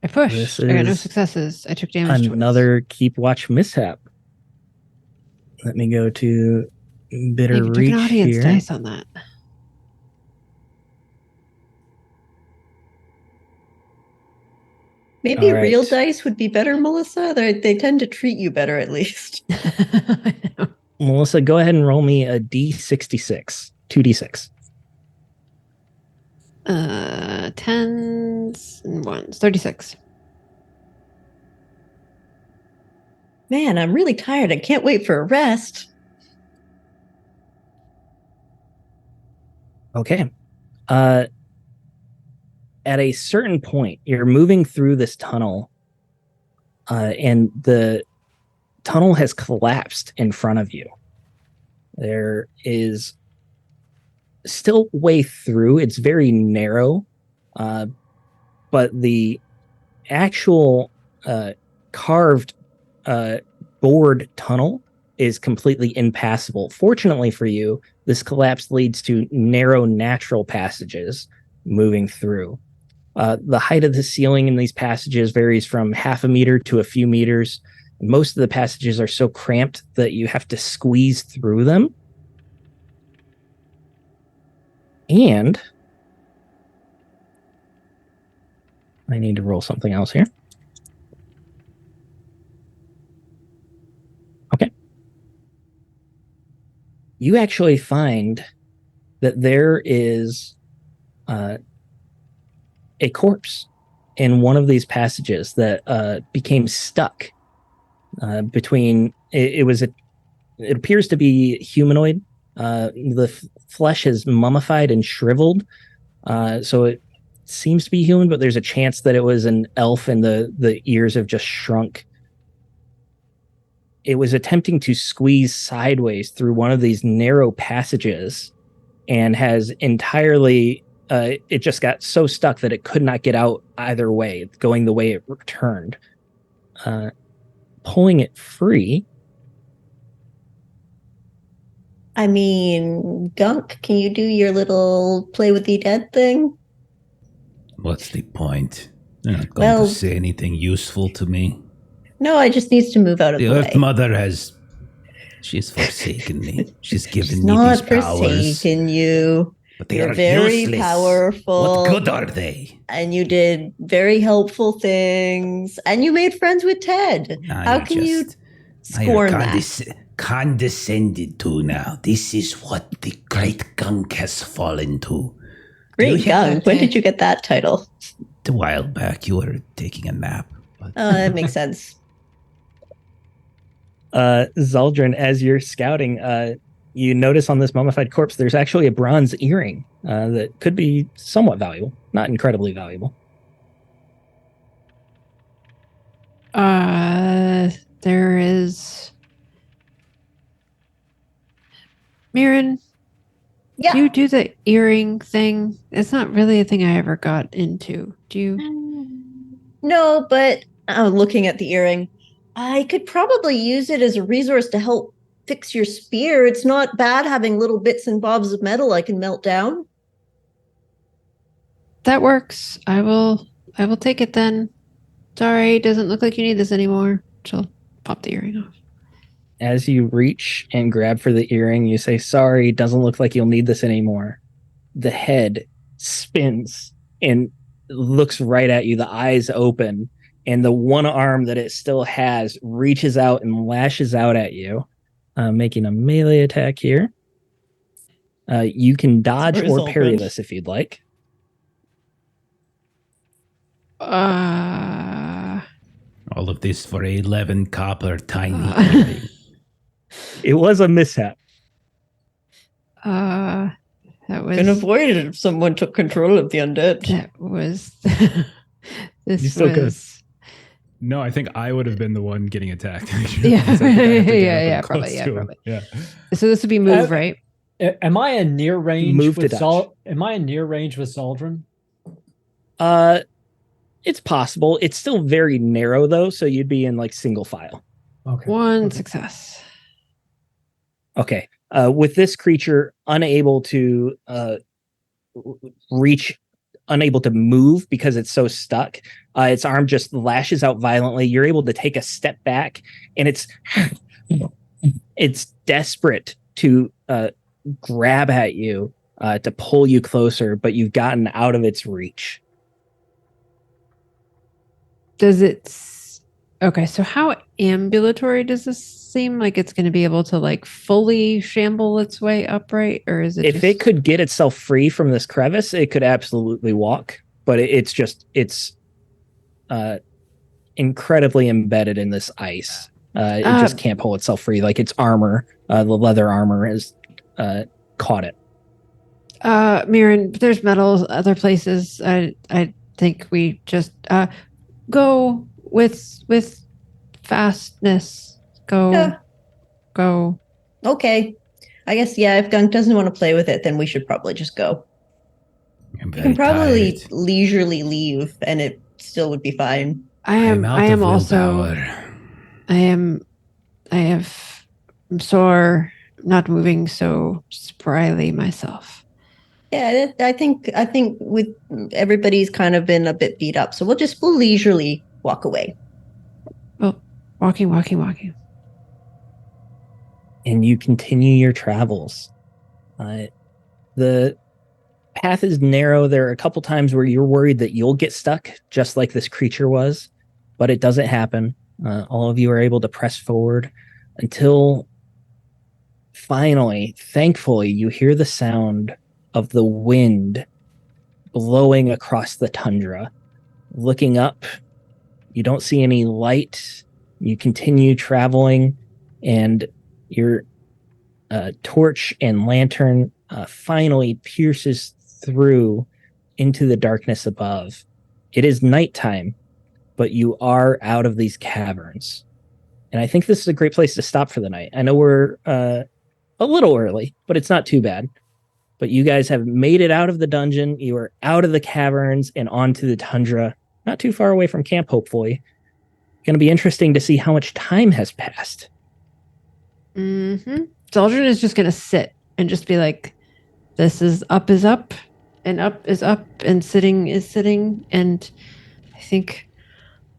I pushed. This I got no is successes. I took damage. Another keep watch mishap. Let me go to bitter Maybe took reach an audience here. dice on that. Maybe All right. real dice would be better, Melissa. They tend to treat you better, at least. Melissa, go ahead and roll me a D66. 2d6. 10s and 1s. 36. Man, I'm really tired. I can't wait for a rest. Okay. At a certain point, you're moving through this tunnel, and the tunnel has collapsed in front of you. There is still way through. It's very narrow, but the actual carved board tunnel is completely impassable. Fortunately for you, This collapse leads to narrow natural passages moving through. The height of the ceiling in these passages varies from half a meter to a few meters. Most of the passages are so cramped that you have to squeeze through them. And I need to roll something else here. Okay. You actually find that there is a corpse in one of these passages that became stuck between. It appears to be humanoid. The flesh is mummified and shriveled, so it seems to be human, but there's a chance that it was an elf and the ears have just shrunk. It was attempting to squeeze sideways through one of these narrow passages and has entirely, it just got so stuck that it could not get out either way, going the way it returned. Pulling it free. I mean, Gunk, can you do your little play with the dead thing? What's the point? They're not going to say anything useful to me. No, I just needs to move out of the way. Earth Mother she's forsaken me. She's given me not these powers. forsaken you. But they You're are very useless. powerful. What good are they? And you did very helpful things. And you made friends with Ted. How can you scorn that? Condescended to now. This is what the great Gunk has fallen to. Great Gunk? When did you get that title? A while back. You were taking a nap. Oh, that makes sense. Zaldrin, as you're scouting, you notice on this mummified corpse, there's actually a bronze earring that could be somewhat valuable, not incredibly valuable. There is Mirren. Yeah. Do you do the earring thing? It's not really a thing I ever got into. Do you? No, but looking at the earring, I could probably use it as a resource to help fix your spear. It's not bad having little bits and bobs of metal I can melt down. That works. I will take it then. Sorry, doesn't look like you need this anymore. She'll pop the earring off. As you reach and grab for the earring, you say, sorry, doesn't look like you'll need this anymore. The head spins and looks right at you, the eyes open, and the one arm that it still has reaches out and lashes out at you, making a melee attack here. You can dodge or parry this if you'd like. All of this for 11 copper tiny earring. It was a mishap. That was Been avoided if someone took control of the undead. That was this You still was No, I think I would have been the one getting attacked. Actually. Yeah. Because I think I had to get up Yeah, and probably, close yeah, to him. probably. Yeah. So this would be move, right? Am I in near range Move with to dodge. Am I in near range with Zaldrin? It's possible. It's still very narrow though, so you'd be in like single file. Okay. One success. Okay. With this creature unable to reach, unable to move because it's so stuck, its arm just lashes out violently. You're able to take a step back, and it's desperate to grab at you to pull you closer, but you've gotten out of its reach. Does it? Okay, so how ambulatory does this seem? Like it's going to be able to like fully shamble its way upright, or is it? If it could get itself free from this crevice, it could absolutely walk. But it's incredibly embedded in this ice. It just can't pull itself free. Like its armor, the leather armor has caught it. Mirren, there's metals other places. I think we just go with fastness. Go. Okay. I guess, yeah, if Gunk doesn't want to play with it, then we should probably just go. I'm You very can probably tired. leisurely leave and it still would be fine. I'm I'm sore. not moving so spryly myself. Yeah, I think with everybody's kind of been a bit beat up, so we'll leisurely walk away. Well, walking. And you continue your travels. The path is narrow. There are a couple times where you're worried that you'll get stuck, just like this creature was, but it doesn't happen. All of you are able to press forward until finally, thankfully, you hear the sound of the wind blowing across the tundra. Looking up, you don't see any light. You continue traveling, and your torch and lantern finally pierces through into the darkness above. It is nighttime, but you are out of these caverns. And I think this is a great place to stop for the night. I know we're a little early, but it's not too bad. But you guys have made it out of the dungeon. You are out of the caverns and onto the tundra, not too far away from camp, hopefully. Going to be interesting to see how much time has passed. Mm-hmm. Zaldrin is just going to sit and just be like, this is up, and up is up, and sitting is sitting, and I think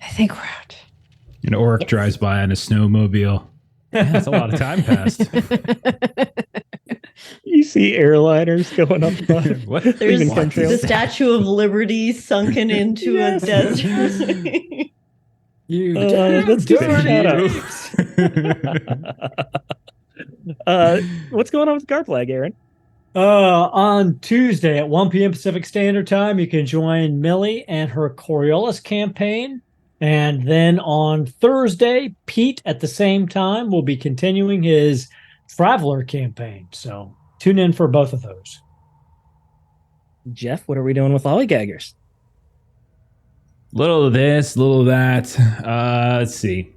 we're out. An orc drives by on a snowmobile. That's a lot of time passed. You see airliners going up above. What? There's Leaving chemtrails. the Statue of Liberty sunken into Yes. a desert. You Let's do some dirty shout-outs. What's going on with Garplag, Aaron? On Tuesday at 1 p.m. Pacific Standard Time, you can join Millie and her Coriolis campaign. And then on Thursday, Pete at the same time will be continuing his Traveler campaign. So tune in for both of those. Jeff, what are we doing with Lollygaggers? Little of this, little of that. Let's see.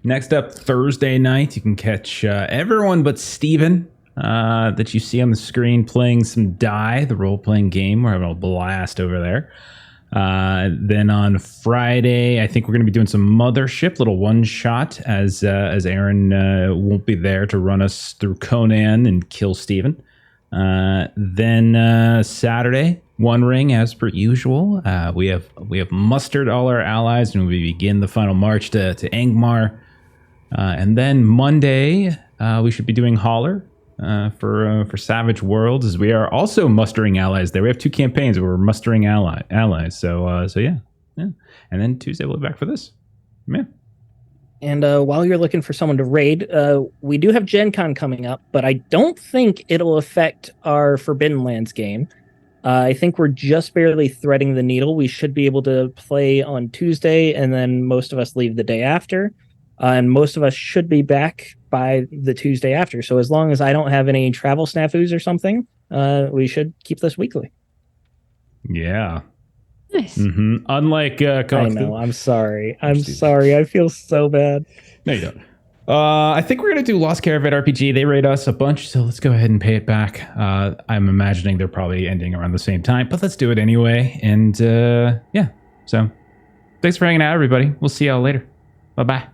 Next up, Thursday night, you can catch everyone but Steven that you see on the screen playing some Die, the role-playing game. We're having a blast over there. Then on Friday, I think we're going to be doing some Mothership, little one-shot, as Aaron won't be there to run us through Conan and kill Steven. Then Saturday, One Ring, as per usual. We have mustered all our allies, and we begin the final march to Angmar. And then Monday, we should be doing Holler for Savage Worlds, as we are also mustering allies there. We have 2 campaigns where we're mustering allies. So yeah. And then Tuesday we'll be back for this. Yeah. And while you're looking for someone to raid, we do have Gen Con coming up, but I don't think it'll affect our Forbidden Lands game. I think we're just barely threading the needle. We should be able to play on Tuesday, and then most of us leave the day after. And most of us should be back by the Tuesday after. So as long as I don't have any travel snafus or something, we should keep this weekly. Yeah. Nice. Mm-hmm. Unlike I know. I'm sorry. I'm sorry. I feel so bad. No, you don't. I think we're going to do Lost Caravan RPG. They rate us a bunch, so let's go ahead and pay it back. I'm imagining they're probably ending around the same time, but let's do it anyway. And yeah, so thanks for hanging out, everybody. We'll see y'all later. Bye-bye.